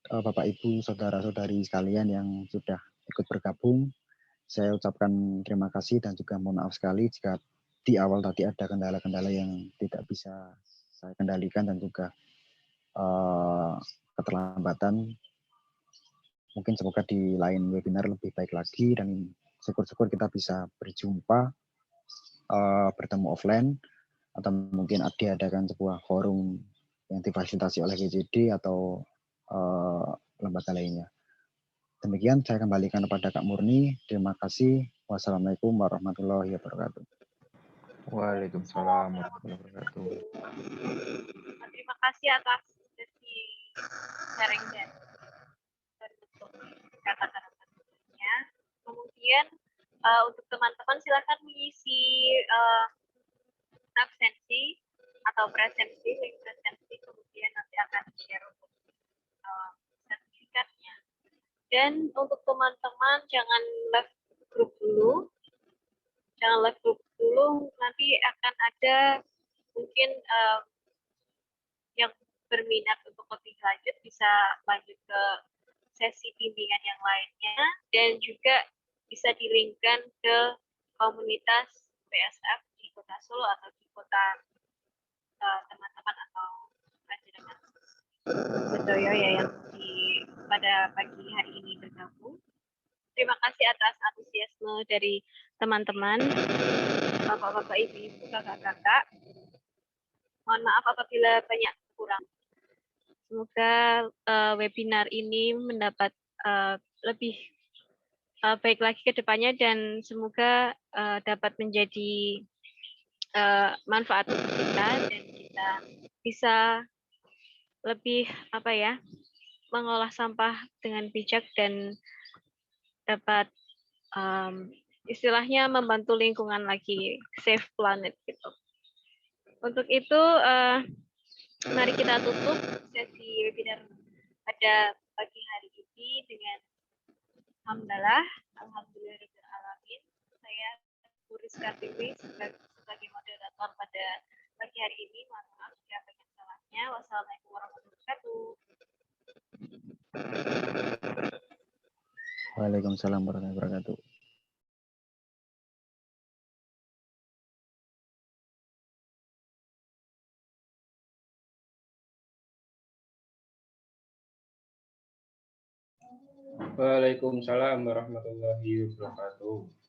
Bapak Ibu, saudara-saudari sekalian yang sudah ikut bergabung. Saya ucapkan terima kasih dan juga mohon maaf sekali jika di awal tadi ada kendala-kendala yang tidak bisa saya kendalikan dan juga keterlambatan. Mungkin semoga di lain webinar lebih baik lagi dan syukur-syukur kita bisa berjumpa, bertemu offline, atau mungkin diadakan sebuah forum yang difasilitasi oleh WJD atau lembaga lainnya. Demikian saya kembalikan kepada Kak Murni. Terima kasih. Wassalamualaikum warahmatullahi wabarakatuh. Waalaikumsalam warahmatullahi wabarakatuh. Terima kasih atas sesi sharing dan bentuk kata-katanya. Kemudian untuk teman-teman silakan mengisi absensi atau presensi, link presensi, kemudian nanti akan share untuk sertifikatnya. Dan untuk teman-teman jangan left group dulu, nanti akan ada mungkin yang berminat untuk lebih lanjut bisa lanjut ke sesi bimbingan yang lainnya dan juga bisa di-linkkan ke komunitas PSF di Kota Solo atau di kota teman-teman atau masyarakat Bedoyo ya yang pada pagi hari ini bergabung. Terima kasih atas antusiasme dari teman-teman, bapak-bapak, ibu-ibu, kakak-kakak. Mohon maaf apabila banyak kurang. Semoga webinar ini mendapat lebih baik lagi ke depannya dan semoga dapat menjadi manfaat untuk kita dan kita bisa lebih mengolah sampah dengan bijak dan dapat istilahnya membantu lingkungan lagi, save planet gitu. Untuk itu mari kita tutup sesi webinar pada pagi hari ini dengan alhamdulillahirobbilalamin. Saya Buris Kartiwi sebagai moderator pada pagi hari ini. Mohon maaf jika banyak salahnya. Wassalamualaikum warahmatullahi wabarakatuh. Waalaikumsalam warahmatullahi wabarakatuh. Waalaikumsalam warahmatullahi wabarakatuh.